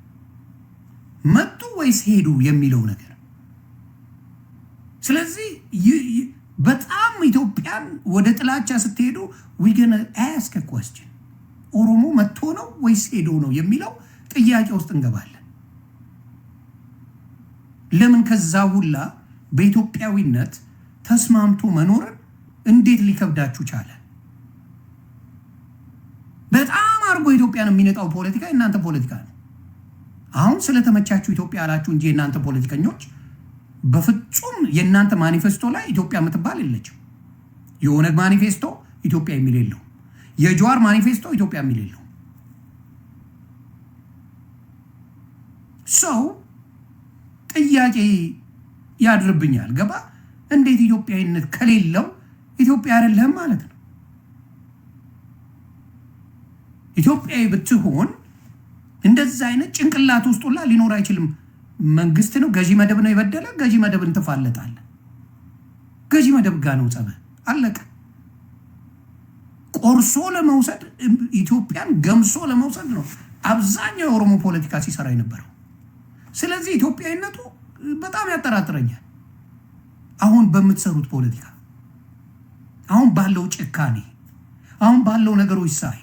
መጡ ወይስ ሄዱ የሚለው ነገር። ስለዚህ በጣም ኢትዮጵያን ወደ ጥላቻ ስትሄዱ we gonna ask a question. ኦሮሞ መጥቶ ነው ወይስ ሄዶ ነው የሚለው ጥያቄ ውስጥ እንገባለን። ለምን? ከዛ ሁላ በኢትዮጵያዊነት ተስማምቶ መኖርን እንዴት ሊከብዳችሁ ቻለ? በጣም አርጎ ኢትዮጵያን የሚነጣው ፖለቲካ የእናንተ ፖለቲካ ነው። አሁን ስለተመቻችሁ ኢትዮጵያ አላችሁ እንጂ የእናንተ ፖለቲከኞች በፍጹም የእናንተ ማኒፌስቶ ላይ ኢትዮጵያ የምትባል የለችም። የኦነግ ማኒፌስቶ ኢትዮጵያ የሚል የለው። የጀዋር ማኒፌስቶ ኢትዮጵያ የሚል የለው። ሰው ጥያቄ ያድርብኛል። ገባ? እንዴት ኢትዮጵያዊነት ከሌለው ኢትዮጵያ አይደለም ማለት ነው? ኢትዮጵያዊ ብትሆን እንደዛ አይነት ጭንቅላት ውስጥ ሁላ ሊኖር አይችልም። መንግስት ነው ገዢ መደብ ነው የበደለ፣ ገዢ መደብን ትፋለጣለህ። ገዢ መደብ ጋር ነው ጸበ አለቀ። ቆርሶ ለመውሰድ ኢትዮጵያን ገምሶ ለመውሰድ ነው አብዛኛው የኦሮሞ ፖለቲካ ሲሰራ የነበረው። ስለዚህ ኢትዮጵያዊነቱ በጣም ያጠራጥረኛል። አሁን በምትሰሩት ፖለቲካ፣ አሁን ባለው ጭካኔ፣ አሁን ባለው ነገሮች ሳይ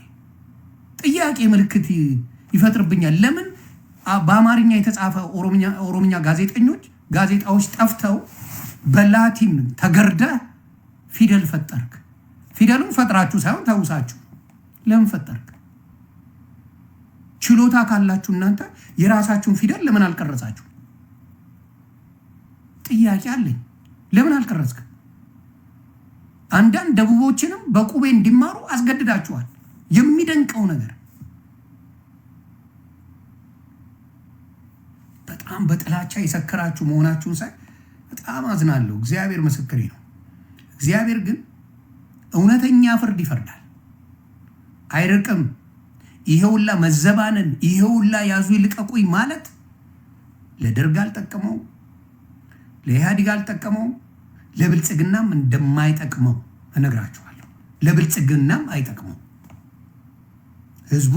ጥያቄ ምልክት ይፈጥርብኛል። ለምን በአማርኛ የተጻፈ ኦሮምኛ ጋዜጣዎች ጠፍተው በላቲን ተገርደ ፊደል ፈጠርክ? ፊደሉን ፈጥራችሁ ሳይሆን ተውሳችሁ ለምን ፈጠርክ? ችሎታ ካላችሁ እናንተ የራሳችሁን ፊደል ለምን አልቀረጻችሁ? ጥያቄ አለኝ። ለምን አልቀረጽክ? አንዳንድ ደቡቦችንም በቁቤ እንዲማሩ አስገድዳችኋል። የሚደንቀው ነገር በጣም በጥላቻ የሰከራችሁ መሆናችሁን ሳይ በጣም አዝናለሁ። እግዚአብሔር ምስክሬ ነው። እግዚአብሔር ግን እውነተኛ ፍርድ ይፈርዳል፣ አይርቅም። ይሄውላ መዘባንን፣ ይሄውላ ያዙ ይልቀቁኝ ማለት ለደርግ አልጠቀመው፣ ለኢህአዴግ አልጠቀመው፣ ለብልጽግናም እንደማይጠቅመው እነግራችኋለሁ። ለብልጽግናም አይጠቅመው። ህዝቡ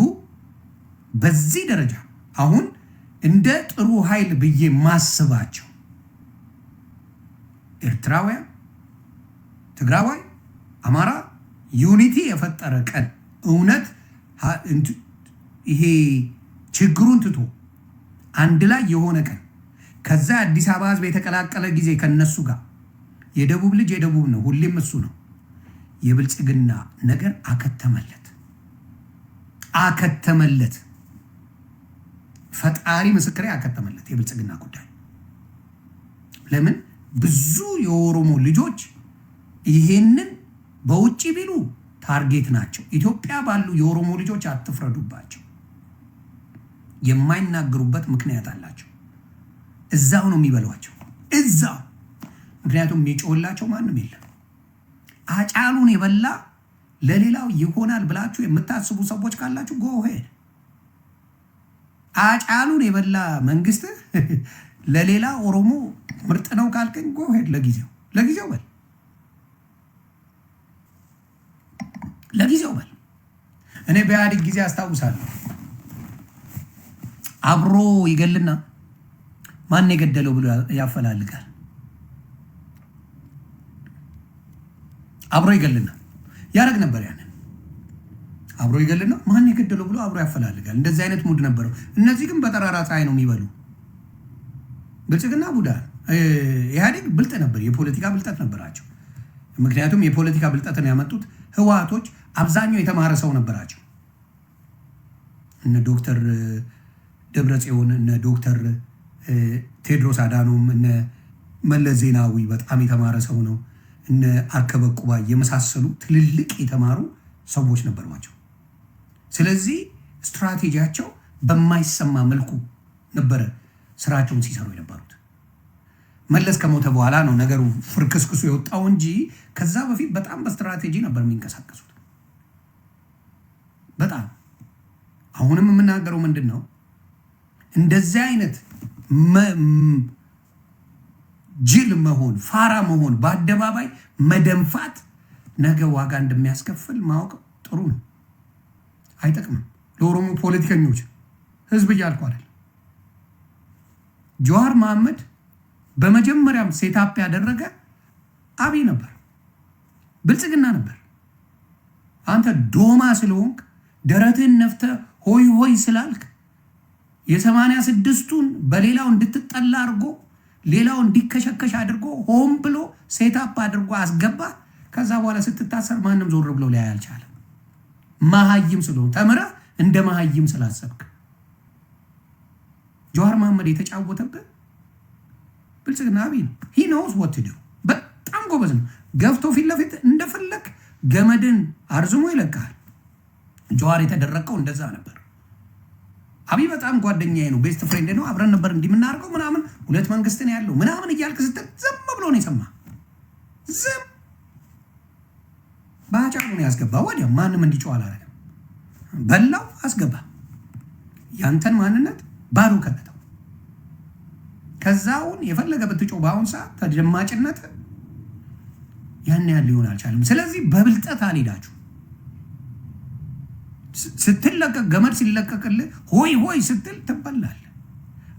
በዚህ ደረጃ አሁን እንደ ጥሩ ኃይል ብዬ ማስባቸው ኤርትራውያን፣ ትግራዋይ፣ አማራ ዩኒቲ የፈጠረ ቀን እውነት ይሄ ችግሩን ትቶ አንድ ላይ የሆነ ቀን ከዛ አዲስ አበባ ህዝብ የተቀላቀለ ጊዜ ከነሱ ጋር የደቡብ ልጅ የደቡብ ነው፣ ሁሌም እሱ ነው። የብልጽግና ነገር አከተመለት። ፈጣሪ ምስክሬ አከተመለት የብልጽግና ጉዳይ። ለምን ብዙ የኦሮሞ ልጆች ይሄንን በውጭ ቢሉ ታርጌት ናቸው። ኢትዮጵያ ባሉ የኦሮሞ ልጆች አትፍረዱባቸው። የማይናገሩበት ምክንያት አላቸው። እዛው ነው የሚበሏቸው፣ እዛው። ምክንያቱም የሚጮህላቸው ማንም የለም። አጫሉን የበላ ለሌላው ይሆናል ብላችሁ የምታስቡ ሰዎች ካላችሁ ጎ ሄድ። አጫሉን የበላ መንግስት ለሌላ ኦሮሞ ምርጥ ነው ካልከኝ ጎ ሄድ። ለጊዜው በል እኔ በኢህአዴግ ጊዜ አስታውሳለሁ፣ አብሮ ይገልና ማን የገደለው ብሎ ያፈላልጋል። አብሮ ይገልና ያደርግ ነበር። ያንን አብሮ ይገልና ማን የገደለው ብሎ አብሮ ያፈላልጋል። እንደዚህ አይነት ሙድ ነበረው። እነዚህ ግን በጠራራ ፀሐይ ነው የሚበሉ። ብልጽግና ቡዳ፣ ኢህአዴግ ብልጥ ነበር፣ የፖለቲካ ብልጠት ነበራቸው። ምክንያቱም የፖለቲካ ብልጠትን ያመጡት ህወሓቶች አብዛኛው የተማረ ሰው ነበራቸው። እነ ዶክተር ደብረጽዮን፣ እነ ዶክተር ቴድሮስ አዳኖም፣ እነ መለስ ዜናዊ በጣም የተማረ ሰው ነው። እነ አርከበ ቁባይ የመሳሰሉ ትልልቅ የተማሩ ሰዎች ነበሯቸው። ስለዚህ ስትራቴጂያቸው በማይሰማ መልኩ ነበረ ስራቸውን ሲሰሩ የነበሩት። መለስ ከሞተ በኋላ ነው ነገሩ ፍርክስክሱ የወጣው እንጂ ከዛ በፊት በጣም በስትራቴጂ ነበር የሚንቀሳቀሱት። በጣም አሁንም የምናገረው ምንድን ነው፣ እንደዚህ አይነት ጅል መሆን፣ ፋራ መሆን፣ በአደባባይ መደንፋት ነገ ዋጋ እንደሚያስከፍል ማወቅ ጥሩ ነው። አይጠቅምም ለኦሮሞ ፖለቲከኞች፣ ህዝብ እያልኩ አይደል። ጀዋር መሐመድ በመጀመሪያም ሴታፕ ያደረገ አብይ ነበር፣ ብልጽግና ነበር። አንተ ዶማ ስለሆንክ ደረትህን ነፍተህ ሆይ ሆይ ስላልክ የ86ቱን በሌላው እንድትጠላ አድርጎ ሌላው እንዲከሸከሽ አድርጎ ሆም ብሎ ሴታፕ አድርጎ አስገባ። ከዛ በኋላ ስትታሰር ማንም ዞር ብሎ ሊያይ አልቻለም። መሀይም ስለሆን ተምረህ እንደ መሀይም ስላሰብክ ጀዋር መሐመድ የተጫወተብህ ብልጽግና አብይ ነው። ሂ ኖውስ ዋት ቱ ዱ። በጣም ጎበዝ ነው። ገፍቶ ፊት ለፊት እንደፈለክ ገመድን አርዝሞ ይለቃል። ጀዋር የተደረቀው እንደዛ ነበር። አብይ በጣም ጓደኛዬ ነው፣ ቤስት ፍሬንድ ነው፣ አብረን ነበር እንዲምናርገው ምናምን፣ ሁለት መንግስት ነው ያለው ምናምን እያልክ ስትል ዝም ብሎ ነው የሰማ። ዝም ባጫሉ ነው ያስገባ። ወዲያ ማንም እንዲጮህ አላደረገም። በላው አስገባ። ያንተን ማንነት ባዶ ከተተው። ከዛውን የፈለገ ብትጮ በአሁን ሰዓት ተደማጭነት ያን ያህል ሊሆን አልቻለም። ስለዚህ በብልጠት አልሄዳችሁ። ስትለቀቅ ገመድ ሲለቀቅልህ ሆይ ሆይ ስትል ትበላለህ።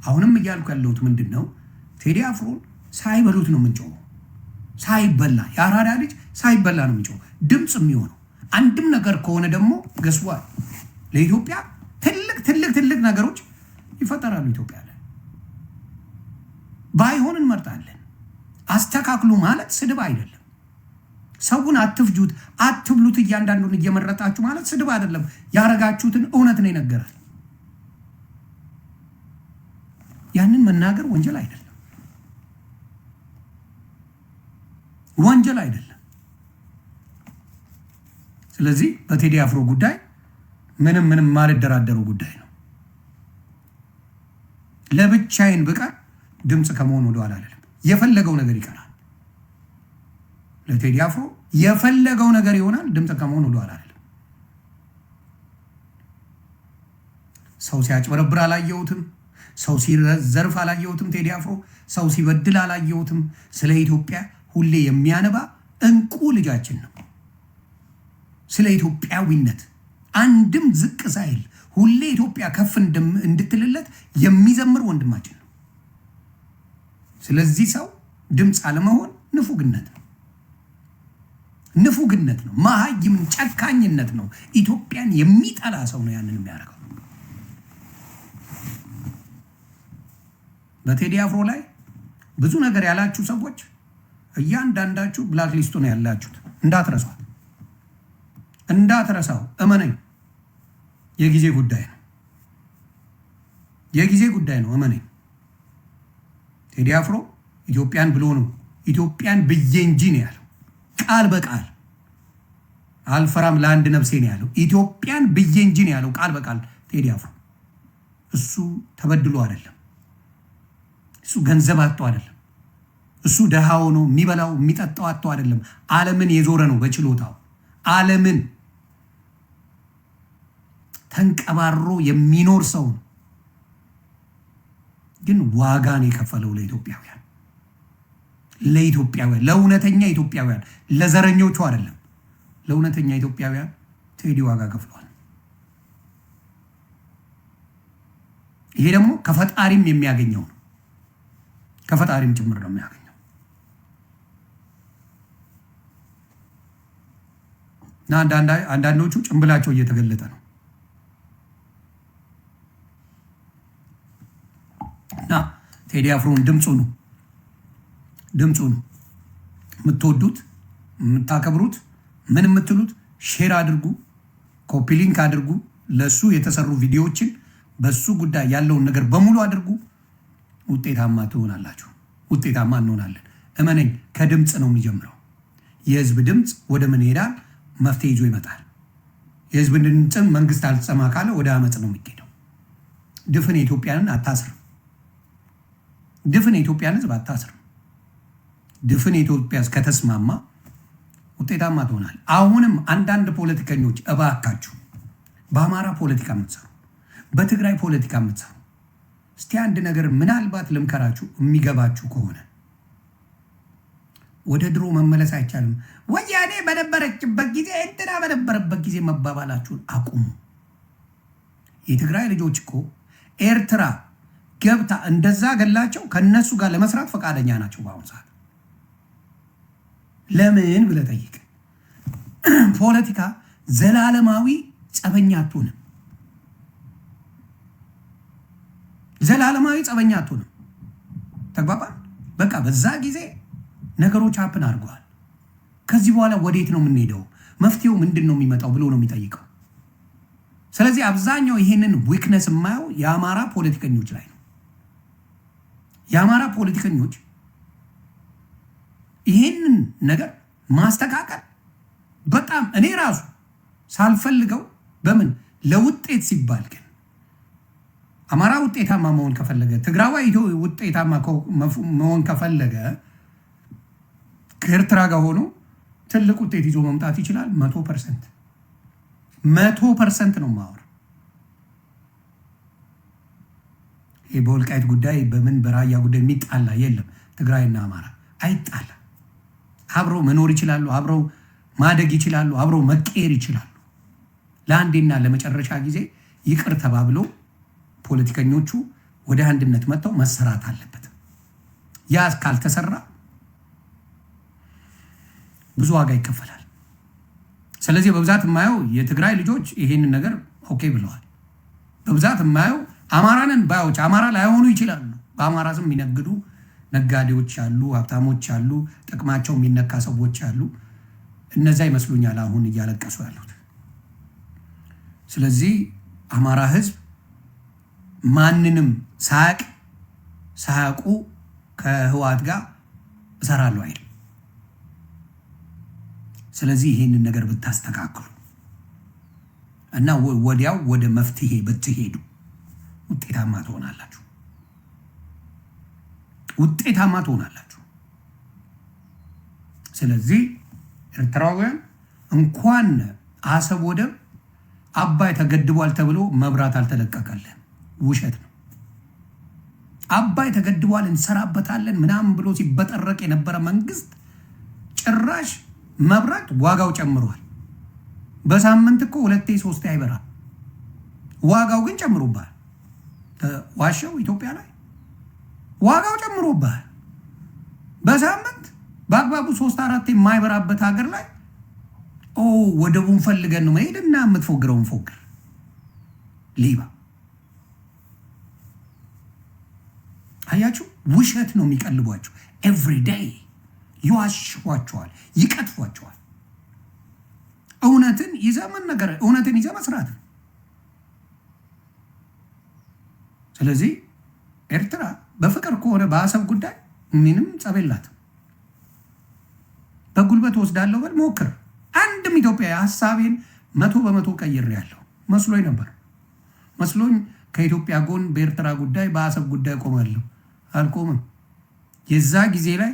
አሁንም እያልኩ ያለሁት ምንድን ነው? ቴዲ አፍሮን ሳይበሉት ነው የምንጮኸው። ሳይበላ የአራዳ ልጅ ሳይበላ ነው የምንጮኸው። ድምፅ የሚሆነው አንድም ነገር ከሆነ ደግሞ ገስቧል። ለኢትዮጵያ ትልቅ ትልቅ ትልቅ ነገሮች ይፈጠራሉ። ኢትዮጵያ ላይ ባይሆን እንመርጣለን። አስተካክሉ ማለት ስድብ አይደለም። ሰውን አትፍጁት፣ አትብሉት እያንዳንዱን እየመረጣችሁ ማለት ስድብ አይደለም። ያረጋችሁትን እውነት ነው ይነገራል። ያንን መናገር ወንጀል አይደለም፣ ወንጀል አይደለም። ስለዚህ በቴዲ አፍሮ ጉዳይ ምንም ማልደራደረው ጉዳይ ነው። ለብቻዬን ብቀር ድምፅ ከመሆን ወደኋላ አልልም። የፈለገው ነገር ይቀራል። ለቴዲ አፍሮ የፈለገው ነገር ይሆናል። ድምፅ ከመሆን ወደኋላ አልልም። ሰው ሲያጭበረብር አላየሁትም። ሰው ሲዘርፍ አላየሁትም። ቴዲ አፍሮ ሰው ሲበድል አላየሁትም። ስለ ኢትዮጵያ ሁሌ የሚያነባ እንቁ ልጃችን ነው። ስለ ኢትዮጵያዊነት አንድም ዝቅ ሳይል ሁሌ ኢትዮጵያ ከፍ እንድትልለት የሚዘምር ወንድማችን ነው። ስለዚህ ሰው ድምፅ አለመሆን ንፉግነት ነው፣ ንፉግነት ነው፣ መሀይም ጨካኝነት ነው። ኢትዮጵያን የሚጠላ ሰው ነው ያንን የሚያደርገው። በቴዲ አፍሮ ላይ ብዙ ነገር ያላችሁ ሰዎች እያንዳንዳችሁ ብላክ ሊስቱ ነው ያላችሁት። እንዳትረሷት፣ እንዳትረሳው። እመነኝ፣ የጊዜ ጉዳይ ነው፣ የጊዜ ጉዳይ ነው። እመነኝ። ቴዲ አፍሮ ኢትዮጵያን ብሎ ነው ኢትዮጵያን ብዬ እንጂ ነው ያለው። ቃል በቃል አልፈራም ለአንድ ነፍሴ ነው ያለው። ኢትዮጵያን ብዬ እንጂ ነው ያለው ቃል በቃል ቴዲ አፍሮ። እሱ ተበድሎ አይደለም፣ እሱ ገንዘብ አጥቶ አይደለም፣ እሱ ደሃ ሆኖ የሚበላው የሚጠጣው አጥቶ አይደለም። ዓለምን የዞረ ነው በችሎታው። ዓለምን ተንቀባሮ የሚኖር ሰው ነው። ግን ዋጋን የከፈለው ለኢትዮጵያውያን፣ ለኢትዮጵያውያን፣ ለእውነተኛ ኢትዮጵያውያን፣ ለዘረኞቹ አይደለም። ለእውነተኛ ኢትዮጵያውያን ቴዲ ዋጋ ከፍሏል። ይሄ ደግሞ ከፈጣሪም የሚያገኘው ነው፣ ከፈጣሪም ጭምር ነው የሚያገኘው። እና አንዳንዶቹ ጭንብላቸው እየተገለጠ ነው። እና ቴዲ አፍሮን ድምፁ ነው፣ ድምፁ ነው። የምትወዱት የምታከብሩት ምን የምትሉት ሼር አድርጉ፣ ኮፒ ሊንክ አድርጉ። ለሱ የተሰሩ ቪዲዮዎችን በሱ ጉዳይ ያለውን ነገር በሙሉ አድርጉ። ውጤታማ ትሆናላችሁ፣ ውጤታማ እንሆናለን። እመነኝ፣ ከድምፅ ነው የሚጀምረው። የህዝብ ድምፅ ወደ ምን ይሄዳል? መፍትሄ ይዞ ይመጣል። የህዝብ ድምፅን መንግስት አልሰማ ካለ ወደ አመፅ ነው የሚሄደው። ድፍን የኢትዮጵያንን አታስርም፣ ድፍን የኢትዮጵያን ህዝብ አታስርም። ድፍን የኢትዮጵያ ከተስማማ ውጤታማ ትሆናል። አሁንም አንዳንድ ፖለቲከኞች እባካችሁ በአማራ ፖለቲካ የምትሰሩ፣ በትግራይ ፖለቲካ የምትሰሩ እስቲ አንድ ነገር ምናልባት ልምከራችሁ፣ የሚገባችሁ ከሆነ ወደ ድሮ መመለስ አይቻልም። ወያኔ በነበረችበት ጊዜ እንትና በነበረበት ጊዜ መባባላችሁን አቁሙ። የትግራይ ልጆች እኮ ኤርትራ ገብታ እንደዛ ገላቸው ከነሱ ጋር ለመስራት ፈቃደኛ ናቸው በአሁኑ ሰዓት። ለምን ብለህ ጠይቅ። ፖለቲካ ዘላለማዊ ጸበኛ አትሆንም፣ ዘላለማዊ ጸበኛ አትሆንም። ተግባባን? በቃ በዛ ጊዜ ነገሮች ሀፕን አድርገዋል። ከዚህ በኋላ ወዴት ነው የምንሄደው? መፍትሄው ምንድን ነው የሚመጣው ብሎ ነው የሚጠይቀው። ስለዚህ አብዛኛው ይሄንን ዊክነስ የማየው የአማራ ፖለቲከኞች ላይ ነው። የአማራ ፖለቲከኞች ይሄንን ነገር ማስተካከል በጣም እኔ ራሱ ሳልፈልገው በምን ለውጤት ሲባል ግን አማራ ውጤታማ መሆን ከፈለገ፣ ትግራዋይ ውጤታማ መሆን ከፈለገ ከኤርትራ ጋር ሆኖ ትልቅ ውጤት ይዞ መምጣት ይችላል። 100% 100% ነው ማወራ። ይህ በወልቃይት ጉዳይ በምን በራያ ጉዳይ የሚጣላ የለም። ትግራይና አማራ አይጣላ። አብረው መኖር ይችላሉ። አብረው ማደግ ይችላሉ። አብረው መቀየር ይችላሉ። ለአንዴና ለመጨረሻ ጊዜ ይቅር ተባብሎ ፖለቲከኞቹ ወደ አንድነት መጥተው መሰራት አለበት። ያ ካልተሰራ ብዙ ዋጋ ይከፈላል። ስለዚህ በብዛት የማየው የትግራይ ልጆች ይሄንን ነገር ኦኬ ብለዋል። በብዛት የማየው አማራንን ባዮች አማራ ላይሆኑ ይችላሉ። በአማራ ስም የሚነግዱ ነጋዴዎች አሉ፣ ሀብታሞች አሉ፣ ጥቅማቸው የሚነካ ሰዎች አሉ። እነዛ ይመስሉኛል አሁን እያለቀሱ ያሉት። ስለዚህ አማራ ህዝብ ማንንም ሳያውቁ ከህወሓት ጋር እሰራለሁ አይደል። ስለዚህ ይህንን ነገር ብታስተካክሉ እና ወዲያው ወደ መፍትሄ ብትሄዱ ውጤታማ ትሆናላችሁ። ስለዚህ ኤርትራውያን እንኳን አሰብ ወደብ አባይ ተገድቧል ተብሎ መብራት አልተለቀቀልን፣ ውሸት ነው። አባይ ተገድቧል እንሰራበታለን ምናምን ብሎ ሲበጠረቅ የነበረ መንግስት ጭራሽ መብራት ዋጋው ጨምሯል። በሳምንት እኮ 2-3 አይበራም። ዋጋው ግን ጨምሮብሃል። ዋሻው ኢትዮጵያ ላይ ዋጋው ጨምሮብሃል። በሳምንት በአግባቡ 3-4 የማይበራበት ሀገር ላይ ወደቡን ፈልገን ነው መሄድና የምትፎግረውን ፎግር ሌባ። አያችሁ፣ ውሸት ነው የሚቀልቧቸው። ኤቭሪ ዴይ ይዋሽኋቸዋል፣ ይቀጥፏቸዋል። እውነትን ይዘህ መስራት ነው። ስለዚህ ኤርትራ በፍቅር ከሆነ በአሰብ ጉዳይ ምንም ጸብ የላትም። በጉልበት ወስዳለሁ በል ሞክር። አንድም ኢትዮጵያ ሀሳቤን 100% ቀይሬያለሁ መስሎኝ ነበር። ከኢትዮጵያ ጎን በኤርትራ ጉዳይ በአሰብ ጉዳይ ቆማለሁ። አልቆምም። የዛ ጊዜ ላይ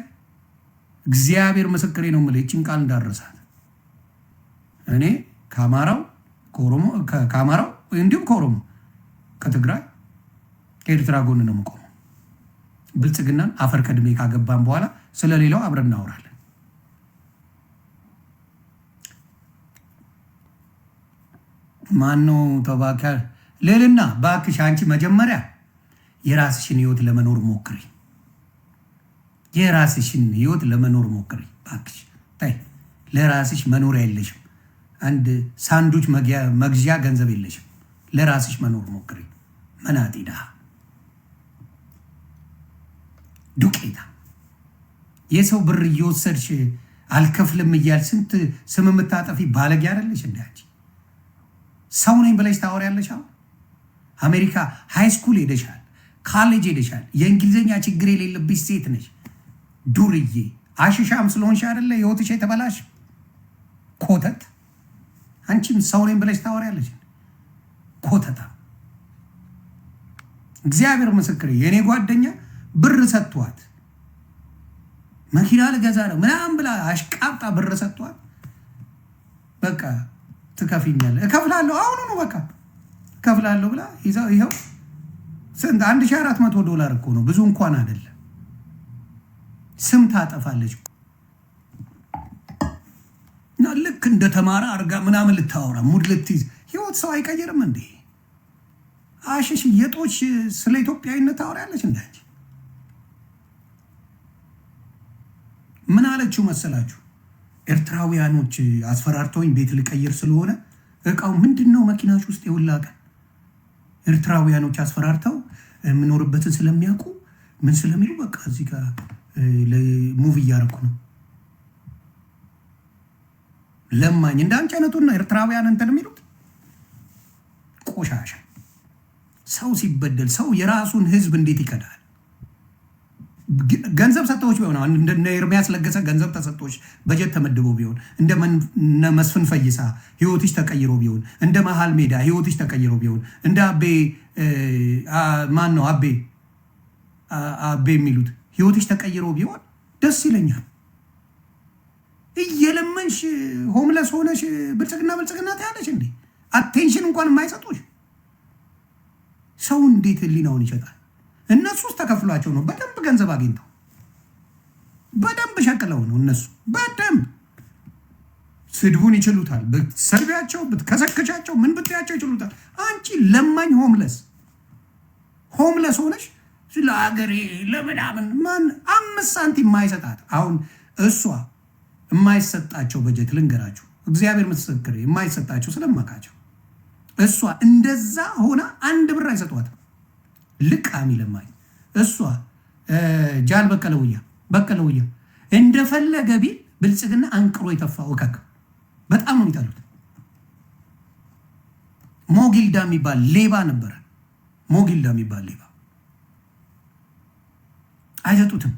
እግዚአብሔር ምስክሬ ነው የምልህ፣ ይህችን ቃል እንዳረሳት እኔ ከአማራው እንዲሁም ከኦሮሞ ከትግራይ ከኤርትራ ጎን ነው የምቆመው። ብልጽግናን አፈር ከድሜ ካገባን በኋላ ስለሌላው አብረን እናወራለን። ማነው ተባካ ሌልና ባክሽ፣ አንቺ መጀመሪያ የራስሽን ህይወት ለመኖር ሞክሪ። ባክሽ ታይ። ለራስሽ መኖሪያ የለሽም። አንድ ሳንዱች መግዣ ገንዘብ የለሽም። ለራስሽ መኖር ሞክሪ። መናጢ ድሃ ዱቄታ፣ የሰው ብር እየወሰድሽ አልከፍልም እያል ስንት ስም የምታጠፊ ባለጌ አይደለሽ? እንዳንቺ ሰው ነኝ ብለሽ ታወሪያለሽ። አሁን አሜሪካ ሃይስኩል ሄደሻል፣ ካሌጅ ሄደሻል። የእንግሊዝኛ ችግር የሌለብሽ ሴት ነሽ። ዱርዬ አሽሻም ስለሆንሽ አይደለ ህይወትሽ የተበላሽ ኮተት። አንቺም ሰው ነኝ ብለሽ ታወሪያለሽ። ኮተታ። እግዚአብሔር ምስክሬ፣ የኔ ጓደኛ ብር ሰጥቷት መኪና ልገዛ ነው ምናምን ብላ አሽቃብጣ ብር ሰጥቷት፣ በቃ ትከፍኛለህ፣ እከፍላለሁ፣ አሁኑ ነው በቃ እከፍላለሁ ብላ ይኸው ስንት $1400 እኮ ነው፣ ብዙ እንኳን አይደለም። ስም ታጠፋለች እና ልክ እንደ ተማረ አርጋ ምናምን ልታወራ ሙድ ልትይዝ። ህይወት ሰው አይቀይርም እንዴ? አሽሽ የጦች ስለ ኢትዮጵያዊነት ታወሪያለች እንዳች። ምን አለችው መሰላችሁ? ኤርትራውያኖች አስፈራርተውኝ ቤት ልቀይር ስለሆነ እቃው ምንድነው መኪናች ውስጥ የውላቀ ኤርትራውያኖች አስፈራርተው የምኖርበትን ስለሚያውቁ ምን ስለሚሉ በቃ እዚህ ጋር ሙቭ እያደረኩ ነው። ለማኝ እንዳንቺ አይነቱና ኤርትራውያን እንትን የሚሉት ቆሻሻ። ሰው ሲበደል ሰው የራሱን ህዝብ እንዴት ይከዳል? ገንዘብ ሰጥተዎች ቢሆን እንደ ኤርሚያስ ለገሰ ገንዘብ ተሰጥቶች በጀት ተመድቦ ቢሆን እንደ መስፍን ፈይሳ ህይወትሽ ተቀይሮ ቢሆን እንደ መሃል ሜዳ ህይወትሽ ተቀይሮ ቢሆን እንደ አቤ ማን ነው አቤ የሚሉት ህይወትሽ ተቀይሮ ቢሆን ደስ ይለኛል። እየለመንሽ ሆምለስ ሆነሽ ብልጽግና ታያለሽ እንዴ? አቴንሽን እንኳን የማይሰጡሽ ሰው እንዴት ህሊናውን ይሸጣል? እነሱስ ተከፍሏቸው ነው። በደንብ ገንዘብ አግኝተው በደንብ ሸቅለው ነው። እነሱ በደንብ ስድቡን ይችሉታል። ብትሰርቢያቸው፣ ብትከሰከቻቸው፣ ምን ብትያቸው ይችሉታል። አንቺ ለማኝ ሆምለስ ሆነሽ ለአገሬ ለምናምን ማን 5 ሳንቲም የማይሰጣት አሁን እሷ የማይሰጣቸው በጀት ልንገራችሁ፣ እግዚአብሔር ምስክር የማይሰጣቸው ስለማካቸው እሷ እንደዛ ሆና 1 ብር አይሰጧትም። ልቃሚ ለማኝ እሷ ጃል በቀለውያ እንደፈለገ ቢል ብልጽግና አንቅሮ የተፋው እከክ በጣም ነው የሚጠሉት። ሞጊልዳ የሚባል ሌባ ነበረ። ሞጊልዳ የሚባል ሌባ አይሰጡትም።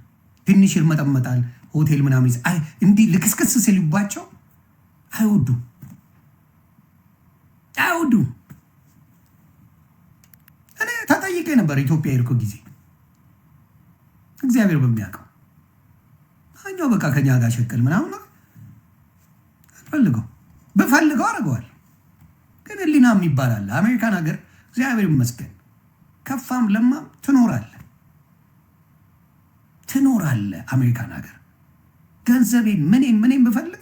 ትንሽ ይርመጠመጣል። ሆቴል ምናምን እንዲህ ልክስክስ ሲሉባቸው አይወዱ። እኔ ተጠይቄ ነበር ኢትዮጵያ የሄድኩ ጊዜ እግዚአብሔር በሚያውቀው አኛው በቃ ከኛ ጋር ሸቀል ምናምን ብፈልገው አደርገዋል። ግን ህሊናም ይባላል። አሜሪካን ሀገር እግዚአብሔር ይመስገን ከፋም ለማም ትኖራለህ። አሜሪካን ሀገር ገንዘቤን ምኔም ብፈልግ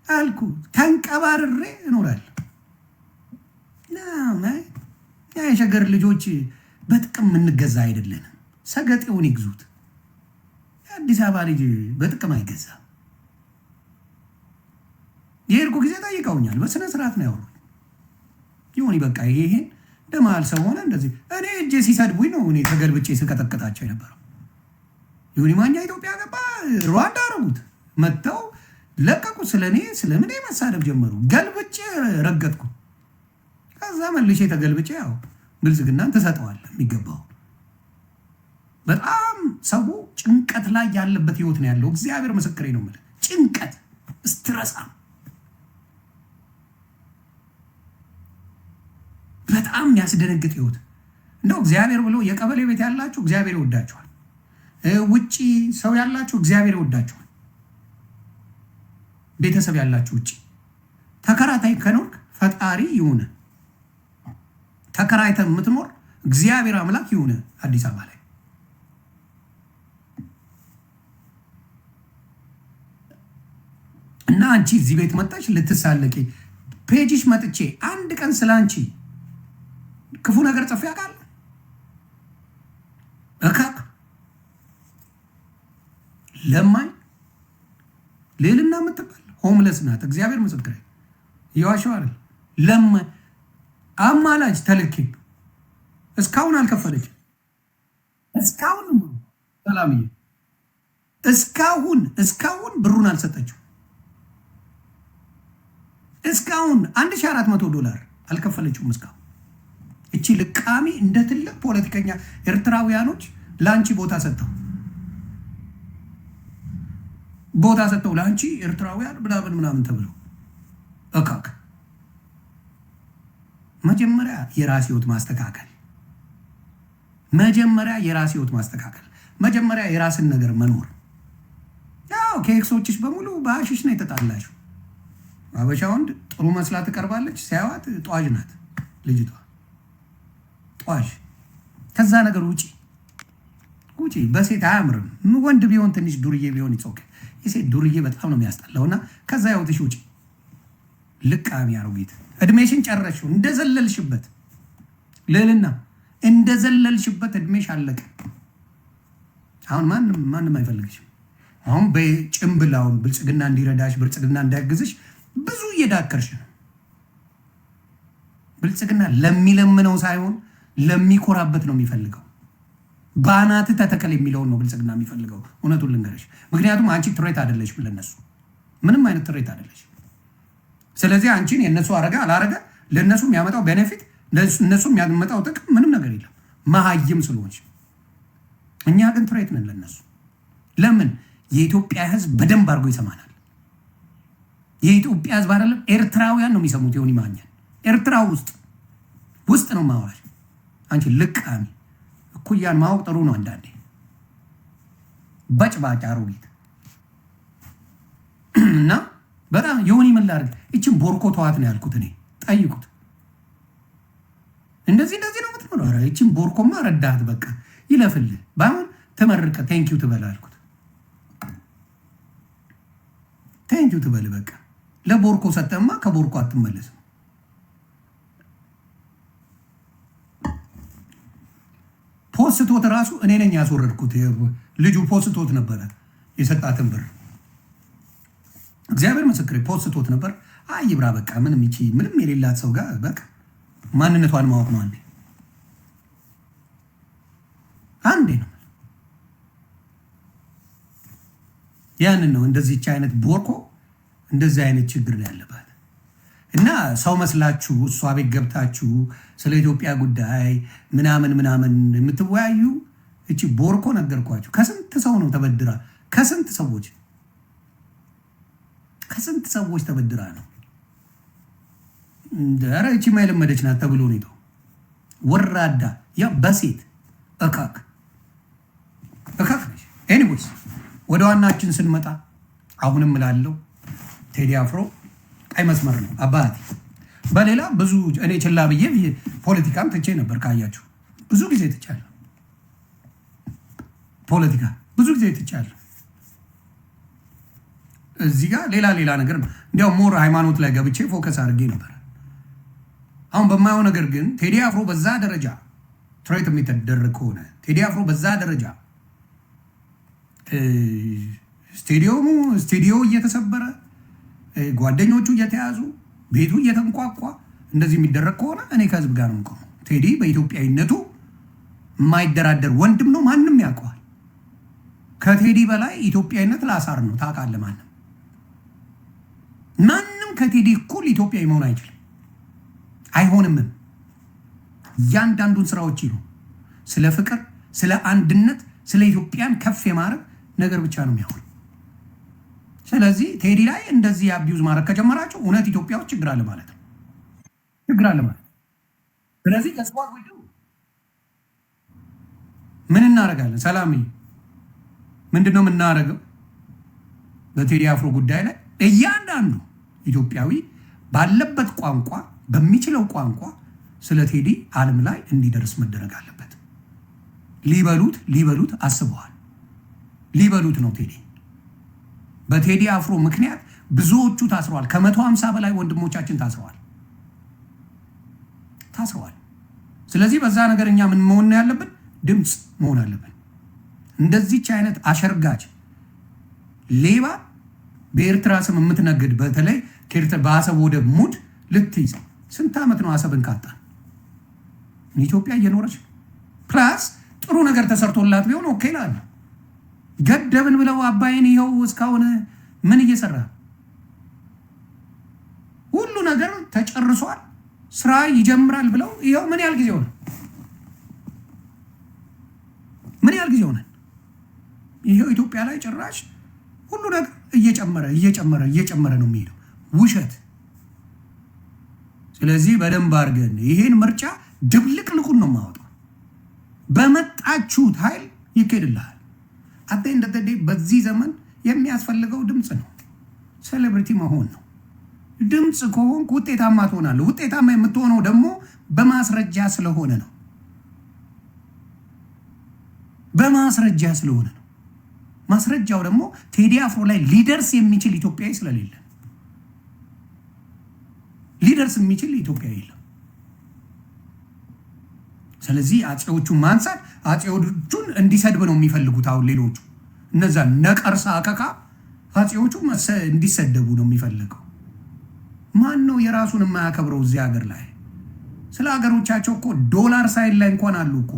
አልኩ ተንቀባርሬ እኖራለሁ። የሸገር ልጆች በጥቅም የምንገዛ አይደለንም። ሰገጤውን ይግዙት። የአዲስ አበባ ልጅ በጥቅም አይገዛም። የሄድኩ ጊዜ ጠይቀውኛል። በስነ ስርዓት ነው ያወሩኝ። ይሁን በቃ ይሄን ደማል ሰው ሆነ እንደዚህ እኔ እጄ ሲሰድቡኝ ነው እኔ ተገልብጬ ስቀጠቅጣቸው የነበረው። ይሁን ማኛ ኢትዮጵያ ገባ፣ ሩዋንዳ አረጉት፣ መጥተው ለቀቁ። ስለምን መሳደብ ጀመሩ። ገልብጬ ረገጥኩ። ከዛ መልሼ ተገልብጬ ያው ብልጽግናን ተሰጠዋል የሚገባው። በጣም ሰው ጭንቀት ላይ ያለበት ህይወት ነው ያለው። እግዚአብሔር ምስክሬ ነው የምልህ። ጭንቀት ስትረሳ በጣም ያስደነግጥ ህይወት። እንደው እግዚአብሔር ብሎ የቀበሌ ቤት ያላችሁ እግዚአብሔር ይወዳችኋል። ውጪ ሰው ያላችሁ እግዚአብሔር ይወዳችኋል። ቤተሰብ ያላችሁ ውጪ ተከራታይ ከኖርክ ፈጣሪ ይሁን። ተከራይተ የምትኖር እግዚአብሔር አምላክ ይሁን። አዲስ አበባ ላይ እና አንቺ እዚህ ቤት መጣች ልትሳለቂ ፔጅሽ መጥቼ አንድ ቀን ስለ አንቺ ክፉ ነገር ጽፌ አውቃለሁ? እካክ ለማኝ ሌልና የምትባል ሆምለስ ናት። እግዚአብሔር ምስክሬ የዋሸው አይደል። ለማኝ አማላጅ ተልኬ እስካሁን አልከፈለች። እስካሁን ሰላምዬ እስካሁን ብሩን አልሰጠችው። እስካሁን $1400 አልከፈለችውም። እስካሁን እቺ ልቃሚ እንደ ትልቅ ፖለቲከኛ ኤርትራውያኖች ላንቺ ቦታ ሰጥተው ላንቺ ኤርትራውያን ምናምን ተብለው እካክ መጀመሪያ የራስ ህይወት ማስተካከል፣ መጀመሪያ የራስን ነገር መኖር። ያው ከኤክሶችሽ በሙሉ በአሽሽ ነው የተጣላሽው። አበሻ ወንድ ጥሩ መስላ ትቀርባለች። ሲያዋት ጧዥ ናት ልጅቷ፣ ጧዥ። ከዛ ነገር ውጪ። በሴት አያምርም። ወንድ ቢሆን ትንሽ ዱርዬ ቢሆን ይጾክ። የሴት ዱርዬ በጣም ነው የሚያስጠላውና ከዛ ህይወትሽ ውጪ። ልቃሚ አሮጊት እድሜሽን ጨረሽው። እንደዘለልሽበት ልዕልና እንደዘለልሽበት እድሜሽ አለቀ። አሁን ማንም አይፈልግሽም። አሁን በጭምብላውን ብልጽግና እንዲረዳሽ ብልጽግና እንዳያግዝሽ ብዙ እየዳከርሽ ነው። ብልጽግና ለሚለምነው ሳይሆን ለሚኮራበት ነው የሚፈልገው። ባናት ተተከል የሚለውን ነው ብልጽግና የሚፈልገው። እውነቱን ልንገርሽ፣ ምክንያቱም አንቺ ትሬት አይደለሽ ለነሱ፣ ምንም አይነት ትሬት አይደለሽ። ስለዚህ አንቺን የነሱ አረጋ አላረጋ ለነሱ የሚያመጣው ቤኔፊት፣ እነሱ የሚያመጣው ጥቅም ምንም ነገር የለም፣ መሀይም ስለሆንሽ። እኛ ግን ትሬት ነን ለነሱ። ለምን? የኢትዮጵያ ህዝብ በደንብ አድርጎ ይሰማናል። የኢትዮጵያ ህዝብ አይደለም ኤርትራውያን ነው የሚሰሙት። ይሁን ይማኛል ኤርትራ ውስጥ ነው ማዋሽ። አንቺ ልቃሚ እኩያን ማወቅ ጥሩ ነው አንዳንዴ። በጭባጭ አሮጊት እና በጣም የሆነ ምን ላድርግ። እቺን ቦርኮ ተዋት ነው ያልኩት እኔ። ጠይቁት እንደዚህ ነው የምትኖረው። ኧረ ይህችን ቦርኮማ ረዳት በቃ ይለፍልህ። በአሁን ተመርቀ ቴንኪው ትበል አልኩት። ቴንኪው ትበል በቃ። ለቦርኮ ሰጠማ ከቦርኮ አትመለስም። ፖስቶት ራሱ እኔ ነኝ ያስወረድኩት። ልጁ ፖስቶት ነበረ የሰጣትን ብር እግዚአብሔር ምስክሬ ፖስቶት ነበር። ይብራ በቃ ምንም የሌላት ሰው ጋር በቃ ማንነቷን ማወቅ ነው። አንዴ ነው ያንን ነው። እንደዚህች አይነት ቦርኮ እንደዚህ አይነት ችግር ነው ያለባት። እና ሰው መስላችሁ እሷ ቤት ገብታችሁ ስለ ኢትዮጵያ ጉዳይ ምናምን የምትወያዩ እቺ ቦርኮ ነገርኳችሁ። ከስንት ሰው ነው ተበድራ፣ ከስንት ሰዎች ተበድራ ነው። ኧረ እቺ ማይለመደች ናት ተብሎ ነው ወራዳ ያ በሴት እካክ ነች። ኤኒዌይስ ወደ ዋናችን ስንመጣ አሁንም እላለሁ ቴዲ አፍሮ ቀይ መስመር ነው አባቴ። በሌላ ብዙ እኔ ችላ ብዬ ፖለቲካም ትቼ ነበር። ካያችሁ ብዙ ጊዜ ትቻለሁ፣ ፖለቲካ ብዙ ጊዜ ትቻለሁ። እዚህ ጋር ሌላ ነገር ነው። እንዲያው ሞር ሃይማኖት ላይ ገብቼ ፎከስ አድርጌ ነበር። አሁን በማየው ነገር ግን ቴዲ አፍሮ በዛ ደረጃ ትሬት የሚተደረግ ከሆነ ቴዲ አፍሮ በዛ ደረጃ ስቱዲዮ እየተሰበረ ጓደኞቹ እየተያዙ ቤቱ እየተንቋቋ እንደዚህ የሚደረግ ከሆነ እኔ ከህዝብ ጋር ነው የምቆመው። ቴዲ በኢትዮጵያዊነቱ የማይደራደር ወንድም ነው፣ ማንም ያውቀዋል። ከቴዲ በላይ ኢትዮጵያዊነት ላሳር ነው ታውቃለህ። ማንም ከቴዲ እኩል ኢትዮጵያዊ መሆን አይችልም፣ አይሆንምም። እያንዳንዱን ስራዎች ነው ስለ ፍቅር፣ ስለ አንድነት፣ ስለ ኢትዮጵያን ከፍ የማድረግ ነገር ብቻ ነው የሚያወራው። ስለዚህ ቴዲ ላይ እንደዚህ አቢዩዝ ማድረግ ከጀመራችሁ እውነት ኢትዮጵያ ውስጥ ችግር አለ ማለት ነው። ስለዚህ ምን እናደርጋለን? ሰላምዬ ምንድን ነው የምናደርገው? በቴዲ አፍሮ ጉዳይ ላይ እያንዳንዱ ኢትዮጵያዊ ባለበት ቋንቋ በሚችለው ቋንቋ ስለ ቴዲ ዓለም ላይ እንዲደርስ መደረግ አለበት። ሊበሉት አስበዋል። ሊበሉት ነው ቴዲ። በቴዲ አፍሮ ምክንያት ብዙዎቹ ታስረዋል። ከ150 በላይ ወንድሞቻችን ታስረዋል። ስለዚህ በዛ ነገር እኛ ምን መሆን ያለብን? ድምፅ መሆን አለብን። እንደዚች አይነት አሸርጋጅ ሌባ በኤርትራ ስም የምትነግድ በተለይ ከኤርትራ በአሰብ ወደብ ሙድ ልትይዝ ስንት ዓመት ነው? አሰብን ካጣን ኢትዮጵያ እየኖረች ፕላስ ጥሩ ነገር ተሰርቶላት ቢሆን ኦኬ ላለ ገደብን ብለው አባይን ይኸው እስካሁን ምን እየሰራ ሁሉ ነገር ተጨርሷል፣ ስራ ይጀምራል ብለው ይኸው ምን ያህል ጊዜ ሆነ? ይኸው ኢትዮጵያ ላይ ጭራሽ ሁሉ ነገር እየጨመረ ነው የሚሄደው። ውሸት። ስለዚህ በደንብ አድርገን ይሄን ምርጫ ድብልቅልቁን ነው የማወጣው። በመጣችሁት ኃይል ይኬድልሃል። እንደተደ በዚህ ዘመን የሚያስፈልገው ድምፅ ነው፣ ሴሌብሪቲ መሆን ነው። ድምፅ ከሆንክ ውጤታማ ትሆናለህ። ውጤታማ የምትሆነው ደግሞ በማስረጃ ስለሆነ ነው። ማስረጃው ደግሞ ቴዲ አፍሮ ላይ ሊደርስ የሚችል ኢትዮጵያዊ ስለሌለ ሊደርስ የሚችል ኢትዮጵያዊ የለም። ስለዚህ አፄዎቹን ማንሳት አፄዎቹን እንዲሰድብ ነው የሚፈልጉት። አሁን ሌሎቹ እነዛ ነቀርሳ አቀቃ አፄዎቹ እንዲሰደቡ ነው የሚፈልገው። ማን ነው የራሱን የማያከብረው እዚህ ሀገር ላይ? ስለ ሀገሮቻቸው እኮ ዶላር ሳይል ላይ እንኳን አሉ እኮ፣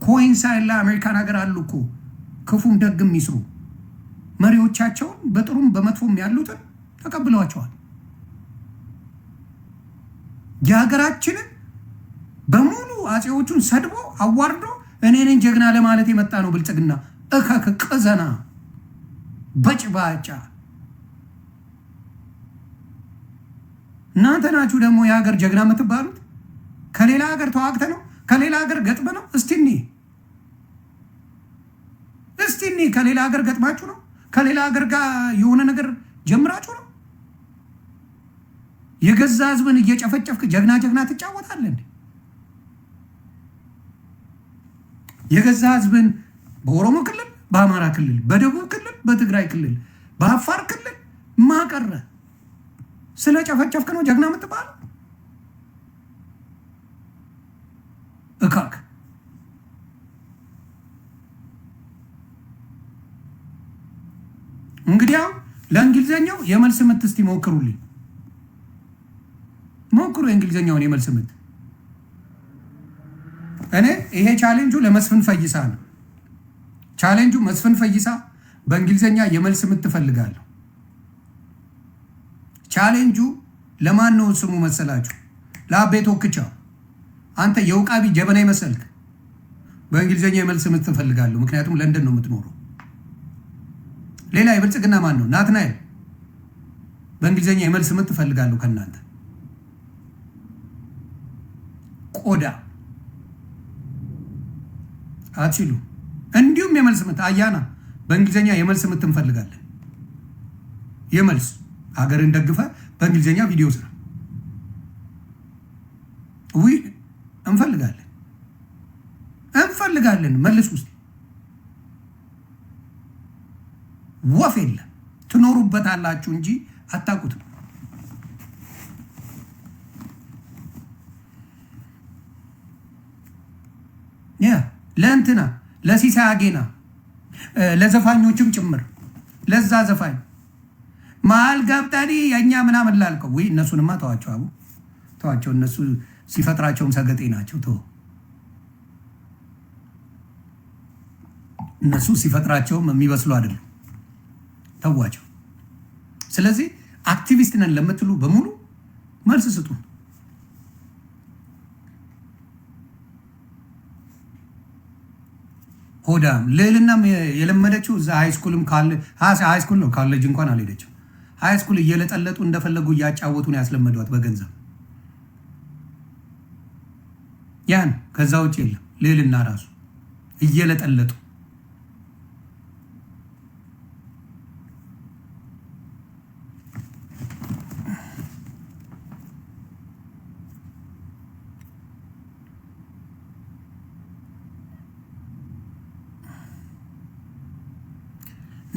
ኮይን ሳይል ላይ አሜሪካን ሀገር አሉ እኮ። ክፉም ደግም ይስሩ መሪዎቻቸውን በጥሩም በመጥፎም ያሉትን ተቀብለዋቸዋል። የሀገራችንን በሙሉ አፄዎቹን ሰድቦ አዋርዶ እኔ ነኝ ጀግና ለማለት የመጣ ነው ብልጽግና። እከክ ቅዘና በጭባጫ እናንተ ናችሁ ደግሞ የሀገር ጀግና የምትባሉት። ከሌላ ሀገር ተዋግተ ነው፣ ከሌላ ሀገር ገጥመ ነው። እስቲኒ ከሌላ ሀገር ገጥማችሁ ነው፣ ከሌላ ሀገር ጋር የሆነ ነገር ጀምራችሁ ነው። የገዛ ህዝብን እየጨፈጨፍክ ጀግና ትጫወታለህ እንዴ? የገዛ ህዝብን በኦሮሞ ክልል፣ በአማራ ክልል፣ በደቡብ ክልል፣ በትግራይ ክልል፣ በአፋር ክልል ማቀረ ስለ ጨፈጨፍክ ነው ጀግና የምትባለው? እካክ እንግዲያው ለእንግሊዘኛው የመልስ ምት እስቲ ሞክሩልኝ። ሞክሩ የእንግሊዘኛውን የመልስ ምት። እኔ ይሄ ቻሌንጁ ለመስፍን ፈይሳ ነው። ቻሌንጁ መስፍን ፈይሳ በእንግሊዘኛ የመልስ ምት ትፈልጋለሁ። ቻሌንጁ ለማን ነው ስሙ መሰላችሁ? ለአቤ ቶክቻው። አንተ የውቃቢ ጀበና ይመሰልክ በእንግሊዘኛ የመልስ ምት ትፈልጋለሁ። ምክንያቱም ለንደን ነው የምትኖረው። ሌላ የብልጽግና ማን ነው? ናትናኤል በእንግሊዘኛ የመልስ ምት ትፈልጋለሁ ከእናንተ ቆዳ አትችሉ። እንዲሁም የመልስ ምት አያና በእንግሊዘኛ የመልስ ምት እንፈልጋለን። የመልስ ሀገርን ደግፈ በእንግሊዘኛ ቪዲዮ ስራ እንፈልጋለን። መልስ ውስጥ ወፍ የለ ትኖሩበታላችሁ እንጂ አታውቁትም። ለእንትና ለሲሳይ አጌና ለዘፋኞችም ጭምር ለዛ ዘፋኝ መሀል ገብጠኒ የእኛ ምናምን ላልከው እነሱንማ ተዋቸው። አቡ ተዋቸው። እነሱ ሲፈጥራቸውም ሰገጤ ናቸው። እነሱ ሲፈጥራቸውም የሚበስሉ አይደሉም። ተዋቸው። ስለዚህ አክቲቪስት ነን ለምትሉ በሙሉ መልስ ስጡ። ሆዳም ልዕልናም የለመደችው እዛ ሃይስኩልም ሃይስኩል ነው ካሌጅ እንኳን አልሄደችም። ሃይስኩል እየለጠለጡ እንደፈለጉ እያጫወቱ ነው ያስለመዷት በገንዘብ ያን። ከዛ ውጭ የለም። ልዕልና ራሱ እየለጠለጡ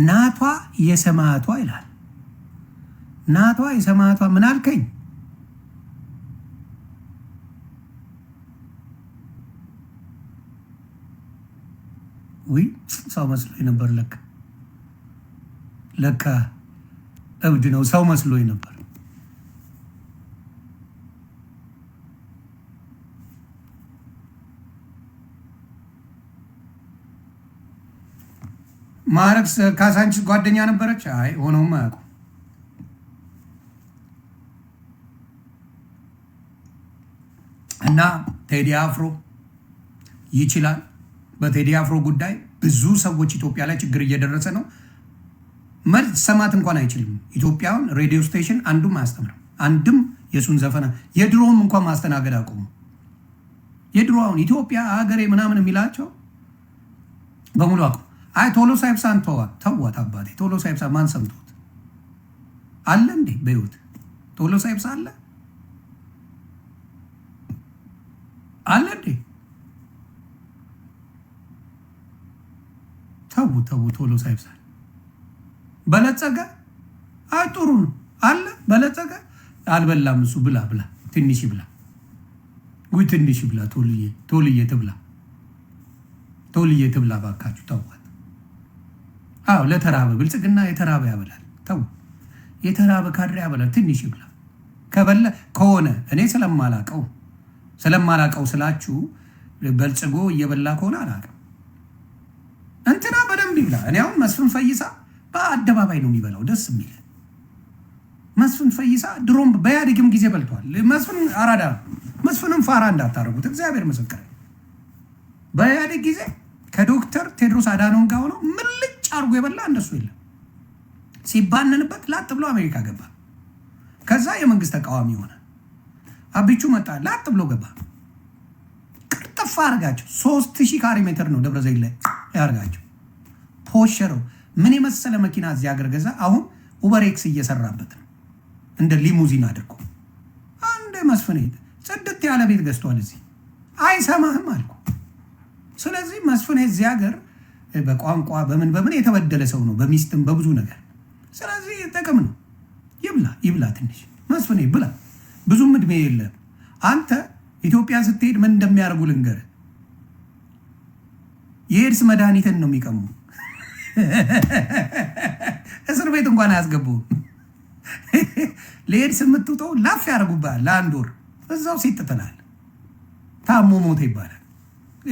ናቷ የሰማዕቷ ይላል። ናቷ የሰማዕቷ ምን አልከኝ? ሰው መስሎኝ ነበር። ለካ እብድ ነው። ሰው መስሎኝ ነበር። ማረግ ካሳንቺስ ጓደኛ ነበረች። አይ ሆነውም አያውቁም። እና ቴዲ አፍሮ ይችላል። በቴዲ አፍሮ ጉዳይ ብዙ ሰዎች ኢትዮጵያ ላይ ችግር እየደረሰ ነው። መልስ ሰማት እንኳን አይችልም። ኢትዮጵያውን ሬዲዮ ስቴሽን አንዱም አያስተምርም። አንድም የሱን ዘፈና የድሮውም እንኳን ማስተናገድ አቁሙ። የድሮውን ኢትዮጵያ ሀገሬ ምናምን የሚላቸው በሙሉ አቁሙ። አይ ቶሎሳ ኢብሳን ተዋት አባቴ። ቶሎሳ ኢብሳ ማን ሰምቶት አለ እንዴ በህይወት? ቶሎሳ ኢብሳ አለ እንዴ? ተው ቶሎሳ ኢብሳ በለጸገ። አይ ጥሩ ነው አለ በለጸገ። አልበላም እሱ። ብላ ትንሽ ብላ ትንሽ ብላ። ቶልዬ ትብላ ባካችሁ ተዋት። አዎ ለተራበ ብልጽግና የተራበ ያበላል። ተው የተራበ ካድሬ ያበላል። ትንሽ ይብላ ከበለ ከሆነ እኔ ስለማላቀው ስላችሁ በልጽጎ እየበላ ከሆነ አላውቅም። እንትና በደንብ ይብላ። እኔ አሁን መስፍን ፈይሳ በአደባባይ ነው የሚበላው። ደስ የሚል መስፍን ፈይሳ ድሮም በኢህአዴግም ጊዜ በልቷል። መስፍን አራዳ መስፍንም ፋራ እንዳታረጉት እግዚአብሔር ምስክር። በኢህአዴግ ጊዜ ከዶክተር ቴድሮስ አዳኖም ጋር ሆነው ምልጭ አርጎ የበላ እንደሱ የለም። ሲባንንበት ላጥ ብሎ አሜሪካ ገባ። ከዛ የመንግስት ተቃዋሚ ሆነ። አብቹ መጣ፣ ላጥ ብሎ ገባ። ቅርጥፍ አርጋቸው 3000 ካሬ ሜትር ነው ደብረ ዘይት ላይ ያርጋቸው። ፖሸረው ምን የመሰለ መኪና እዚህ ሀገር ገዛ። አሁን ኡበሬክስ እየሰራበት ነው እንደ ሊሙዚን አድርጎ። አንድ መስፍን ጽድት ያለ ቤት ገዝቷል። እዚህ አይሰማህም አልኩ። ስለዚህ መስፍን እዚህ ሀገር በቋንቋ በምን የተበደለ ሰው ነው፣ በሚስትም በብዙ ነገር። ስለዚህ ጥቅም ነው። ይብላ ትንሽ መስፍን ብላ። ብዙም እድሜ የለም። አንተ ኢትዮጵያ ስትሄድ ምን እንደሚያደርጉ ልንገርህ። የኤድስ መድኃኒትን ነው የሚቀሙ። እስር ቤት እንኳን አያስገቡም። ለኤድስ የምትውጠው ላፍ ያደርጉብሃል ለ1 ወር፣ እዛው ሴት ትላለህ። ታሞ ሞተ ይባላል።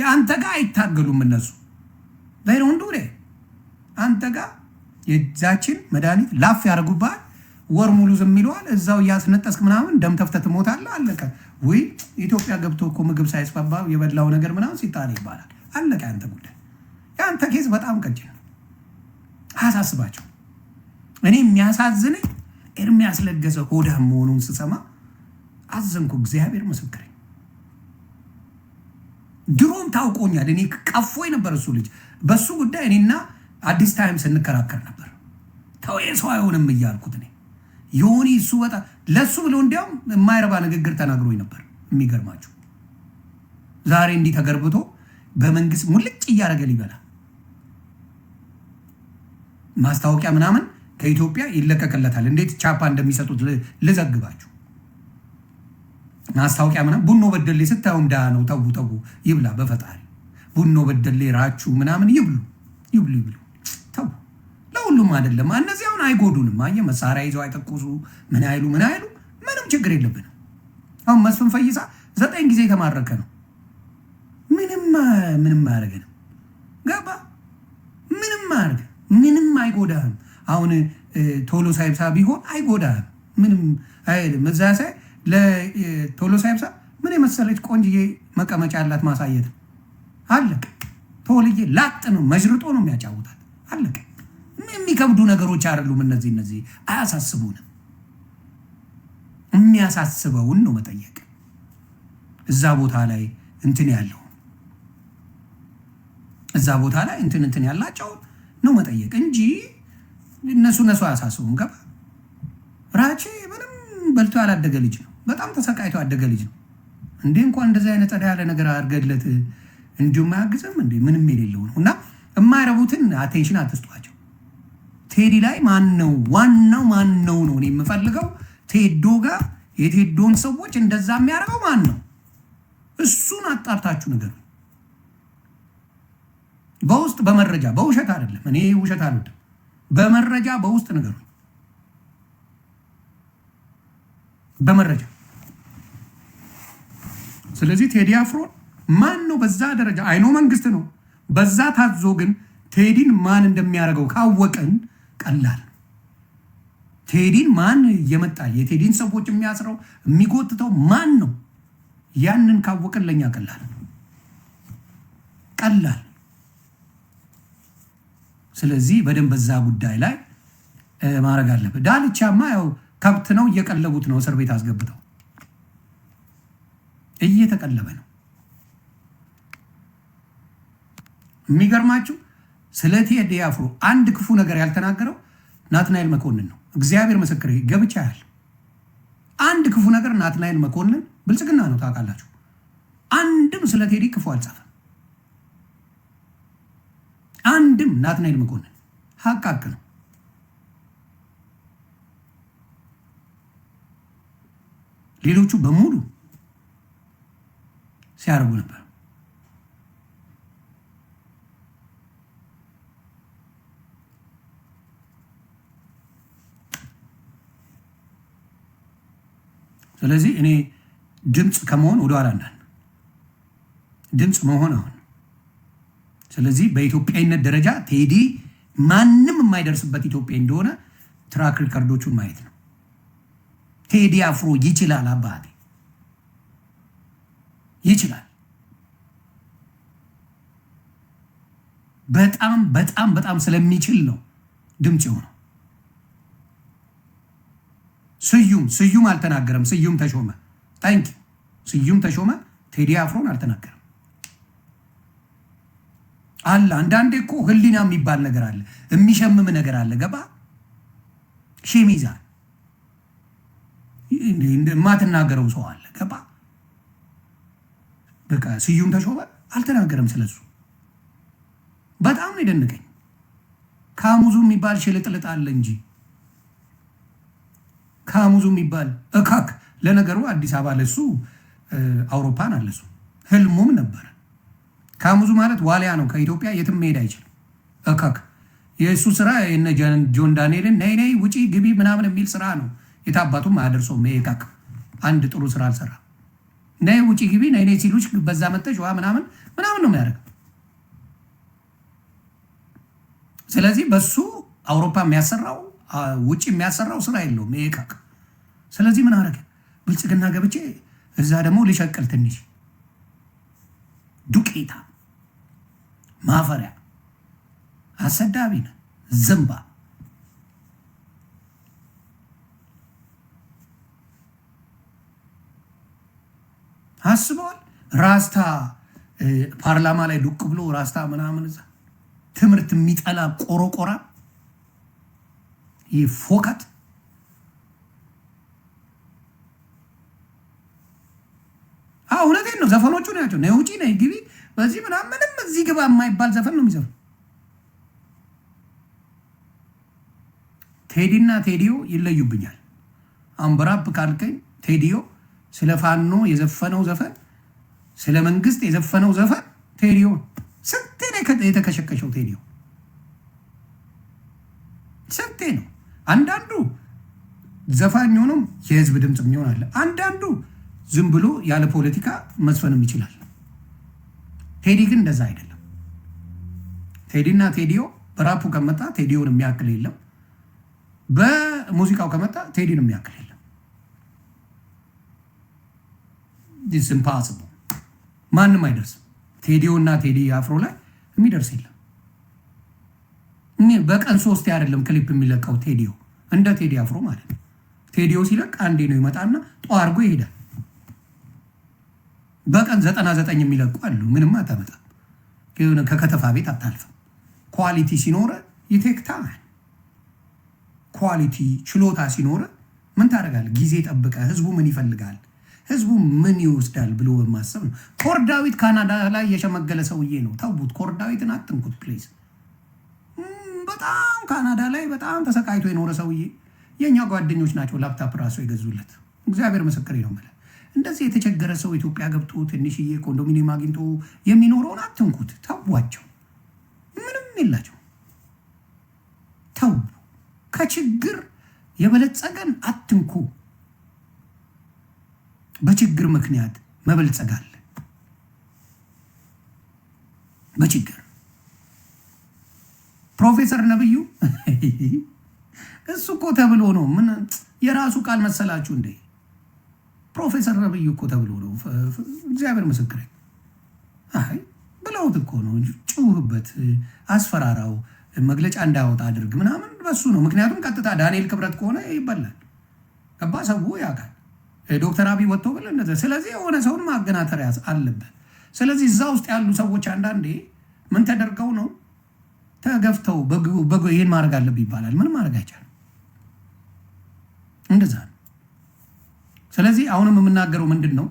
አንተ ጋር አይታገሉም እነሱ ላይሮንዱ አንተ ጋር የዛችን መድኃኒት ላፍ ያደርጉብሃል። ወር ሙሉ ዝም ይለዋል። እዛው እያስነጠስክ ምናምን ደም ተፍተህ ትሞታለህ። አለቀ። ወይ ኢትዮጵያ ገብቶ እኮ ምግብ ሳይስፋባ የበላው ነገር ምናምን ሲጣል ይባላል። አለቀ። ያንተ ጉዳይ፣ ያንተ ኬዝ በጣም ቀጭን ነው። አያሳስባቸው። እኔ የሚያሳዝነኝ ኤርሚያስ ለገሰ ሆዳም መሆኑን ስሰማ አዘንኩ። እግዚአብሔር ምስክሬ። ድሮም ታውቆኛል። እኔ ቀፎኝ ነበር እሱ ልጅ። በሱ ጉዳይ እኔና አዲስ ታይም ስንከራከር ነበር። ተው ሰው አይሆንም እያልኩት እኔ ዮኒ እሱ በጣም ለሱ ብሎ እንዲያውም የማይረባ ንግግር ተናግሮኝ ነበር። የሚገርማችሁ ዛሬ እንዲህ ተገርብቶ በመንግስት ሙልጭ እያደረገ ሊበላ ማስታወቂያ ምናምን ከኢትዮጵያ ይለቀቅለታል። እንዴት ቻፓ እንደሚሰጡት ልዘግባችሁ። ማስታወቂያ ምናምን ቡኖ በደሌ ስታዩ እንዳ ነው። ተው ይብላ በፈጣሪ ቡኖ በደሌ ራችሁ ምናምን ይብሉ ተው። ለሁሉም አይደለም። እነዚህ አሁን አይጎዱንም። አየህ መሳሪያ ይዘው አይተኩሱ ምን አይሉ ምንም ችግር የለብንም። አሁን መስፍን ፈይሳ 9 ጊዜ የተማረከ ነው። ምንም አያደርገንም። ገባ ምንም አይጎዳህም። አሁን ቶሎሳ ይብሳ ቢሆን አይጎዳህም። ምንም አይልም። እዛ ሳይ ለቶሎሳ ይብሳ ምን የመሰለች ቆንጅዬ መቀመጫ ያላት ማሳየት አለቀ። ቶልዬ ላጥ ነው መዥርጦ ነው የሚያጫውታት። አለቀ። የሚከብዱ ነገሮች አይደሉም እነዚህ አያሳስቡንም። የሚያሳስበውን ነው መጠየቅ። እዛ ቦታ ላይ እንትን ያለው እዛ ቦታ ላይ እንትን ያላቸው ነው መጠየቅ እንጂ እነሱ አያሳስቡም። ገባ ራቼ ምንም በልቶ ያላደገ ልጅ ነው። በጣም ተሰቃይቶ ያደገ ልጅ ነው። እንዴ እንኳን እንደዚህ አይነት ጸዳ ያለ ነገር አድርገለት እንዲሁም አያግዝም እንዴ? ምንም የሌለው ነው። እና የማይረቡትን አቴንሽን አትስጧቸው። ቴዲ ላይ ዋናው ማን ነው እኔ የምፈልገው ቴዶ ጋር የቴዶን ሰዎች እንደዛ የሚያደርገው ማን ነው? እሱን አጣርታችሁ ንገሩ። በውስጥ በመረጃ በውሸት አይደለም። እኔ ውሸት አልወድም። በመረጃ በውስጥ ንገሩ። በመረጃ ስለዚህ ቴዲ አፍሮን ማን ነው በዛ ደረጃ አይኖ መንግስት ነው በዛ ታዞ፣ ግን ቴዲን ማን እንደሚያደርገው ካወቀን ቀላል። ቴዲን ማን እየመጣ የቴዲን ሰዎች የሚያስረው የሚጎትተው ማን ነው? ያንን ካወቀን ለኛ ቀላል። ስለዚህ በደንብ በዛ ጉዳይ ላይ ማድረግ አለበት። ዳልቻማ ያው ከብት ነው፣ እየቀለቡት ነው። እስር ቤት አስገብተው እየተቀለበ ነው። የሚገርማችሁ ስለ ቴዲ አፍሮ አንድ ክፉ ነገር ያልተናገረው ናትናኤል መኮንን ነው። እግዚአብሔር ምስክር ገብቻ ያህል አንድ ክፉ ነገር ናትናኤል መኮንን ብልጽግና ነው ታውቃላችሁ። አንድም ስለ ቴዲ ክፉ አልጻፈም። አንድም ናትናኤል መኮንን ሀቅ ነው። ሌሎቹ በሙሉ ሲያርጉ ነበር። ስለዚህ እኔ ድምፅ ከመሆን ወደኋላ እንዳለ ድምፅ መሆን አሁን። ስለዚህ በኢትዮጵያዊነት ደረጃ ቴዲ ማንም የማይደርስበት ኢትዮጵያ እንደሆነ ትራክ ሪከርዶቹን ማየት ነው። ቴዲ አፍሮ ይችላል፣ አባቴ ይችላል። በጣም ስለሚችል ነው ድምፅ የሆነው። ስዩም አልተናገረም። ስዩም ተሾመ ታንኪ ስዩም ተሾመ ቴዲ አፍሮን አልተናገረም አለ። አንዳንዴ እኮ ህሊና የሚባል ነገር አለ፣ የሚሸምም ነገር አለ። ገባ ሼሚዛ የማትናገረው ሰው አለ። ገባ በቃ ስዩም ተሾመ አልተናገረም ስለሱ። በጣም ነው የደነቀኝ። ካሙዙ የሚባል ሽልጥልጥ አለ እንጂ ካሙዙ የሚባል እካክ። ለነገሩ አዲስ አበባ ለሱ አውሮፓን አለሱ ህልሙም ነበረ። ካሙዙ ማለት ዋሊያ ነው። ከኢትዮጵያ የትም መሄድ አይችልም። እካክ የእሱ ስራ የነ ጆን ዳንኤልን ነይ ነይ ውጪ ግቢ ምናምን የሚል ስራ ነው። የታባቱም አያደርሰውም። ይሄ እካክ አንድ ጥሩ ስራ አልሰራ። ነይ ውጪ ግቢ ነይ ነይ ሲሉች በዛ መጠሽ ዋ ምናምን ነው የሚያደርገው። ስለዚህ በሱ አውሮፓ የሚያሰራው ውጭ የሚያሰራው ስራ የለውም ይሄ እካክ። ስለዚህ ምን አደረገ? ብልጽግና ገብቼ እዛ ደግሞ ልሸቅል ትንሽ ዱቄታ ማፈሪያ አሰዳቢ ነህ ዝምባ። አስበዋል። ራስታ ፓርላማ ላይ ዱቅ ብሎ ራስታ ምናምን እዛ ትምህርት የሚጠላ ቆሮቆራ ይህ ፎከት እውነቴን ነው። ዘፈኖቹ ናቸው ነይ ውጪ ነይ ግቢ በዚህ ምናምን ምንም እዚህ ግባ የማይባል ዘፈን ነው የሚዘፍነው። ቴዲና ቴዲዮ ይለዩብኛል። አሁን በራፕ ካልከኝ ቴዲዮ ስለ ፋኖ የዘፈነው ዘፈን፣ ስለ መንግስት የዘፈነው ዘፈን ቴዲዮ ስንቴ ነው የተከሸከሸው። ቴዲዮ ስንቴ ነው። አንዳንዱ ዘፋኝ ሆኖም የህዝብ ድምፅ የሚሆን አለ። አንዳንዱ ዝም ብሎ ያለ ፖለቲካ መስፈንም ይችላል። ቴዲ ግን እንደዛ አይደለም። ቴዲና ቴዲዮ በራፑ ከመጣ ቴዲዮን የሚያክል የለም። በሙዚቃው ከመጣ ቴዲን የሚያክል የለም። ኢትስ ኢምፖሲብል። ማንም አይደርስም። ቴዲዮ እና ቴዲ አፍሮ ላይ የሚደርስ የለም። በቀን 3 አይደለም ክሊፕ የሚለቀው ቴዲዮ እንደ ቴዲ አፍሮ ማለት ነው። ቴዲዮ ሲለቅ አንዴ ነው ይመጣና ጧ አድርጎ ይሄዳል። በቀን 99 የሚለቁ አሉ። ምንም አታመጣም። ከከተፋ ቤት አታልፍም። ኳሊቲ ሲኖረ ይቴክታ ኳሊቲ ችሎታ ሲኖረ ምን ታደርጋለህ? ጊዜ ጠብቀ ህዝቡ ምን ይፈልጋል፣ ህዝቡ ምን ይወስዳል ብሎ በማሰብ ነው። ኮርዳዊት ካናዳ ላይ የሸመገለ ሰውዬ ነው። ተውቡት። ኮርዳዊትን አትንኩት ፕሌዝ። በጣም ካናዳ ላይ በጣም ተሰቃይቶ የኖረ ሰውዬ የእኛ ጓደኞች ናቸው ላፕታፕ ራሱ የገዙለት። እግዚአብሔር ምስክሬ ነው የምልህ። እንደዚህ የተቸገረ ሰው ኢትዮጵያ ገብቶ ትንሽዬ ኮንዶሚኒየም አግኝቶ የሚኖረውን አትንኩት። ተዋቸው። ምንም የላቸው። ተው። ከችግር የበለጸገን አትንኩ። በችግር ምክንያት መበልጸግ አለ። በችግር ፕሮፌሰር ነብዩ እሱ እኮ ተብሎ ነው። ምን የራሱ ቃል መሰላችሁ እንዴ? ፕሮፌሰር ነብዩ እኮ ተብሎ ነው። እግዚአብሔር ምስክሬ። አይ ብለውት እኮ ነው። ጭውህበት፣ አስፈራራው፣ መግለጫ እንዳያወጣ አድርግ ምናምን በሱ ነው። ምክንያቱም ቀጥታ ዳንኤል ክብረት ከሆነ ይበላል። ገባ? ሰው ያውቃል። ዶክተር አብይ ወጥቶ ብል እንደዚያ። ስለዚህ የሆነ ሰውን ማገናተር አለበት። ስለዚህ እዛ ውስጥ ያሉ ሰዎች አንዳንዴ ምን ተደርገው ነው ተገፍተው ይህን ማድረግ አለብህ ይባላል። ምንም ማድረግ አይቻልም። እንደዛ ነው። ስለዚህ አሁንም የምናገረው ምንድን ነው?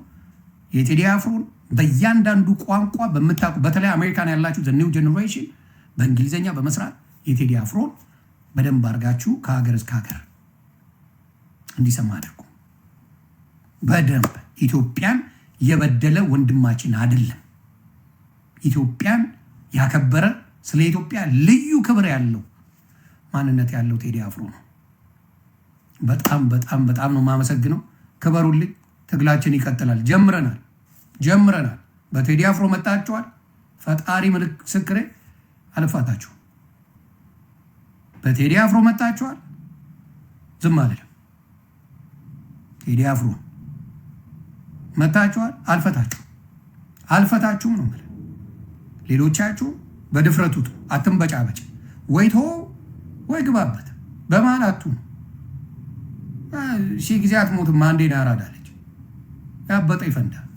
የቴዲ አፍሮን በእያንዳንዱ ቋንቋ በምታውቁ በተለይ አሜሪካን ያላችሁ ዘ ኒው ጀኔሬሽን በእንግሊዝኛ በመስራት የቴዲ አፍሮን በደንብ አድርጋችሁ ከሀገር እስከ ሀገር እንዲሰማ አድርጉ። በደንብ ኢትዮጵያን የበደለ ወንድማችን አይደለም። ኢትዮጵያን ያከበረ ስለ ኢትዮጵያ ልዩ ክብር ያለው ማንነት ያለው ቴዲ አፍሮ ነው። በጣም በጣም በጣም ነው የማመሰግነው። ክበሩልኝ። ትግላችን ይቀጥላል። ጀምረናል። በቴዲ አፍሮ መጣችኋል። ፈጣሪ ምስክሬ አልፋታችሁ። በቴዲ አፍሮ መጣችኋል። ዝም አልልም። ቴዲ አፍሮ መጣችኋል። አልፈታችሁም ነው የምልህ። ሌሎቻችሁ በድፍረቱ አትንበጫበጭ። ወይ ቶ ወይ ግባበት። በመሀል አትሁኑ። ሺህ ጊዜ አትሞትም። አንዴ ነው ያራዳለች። ያበጠ ይፈንዳል።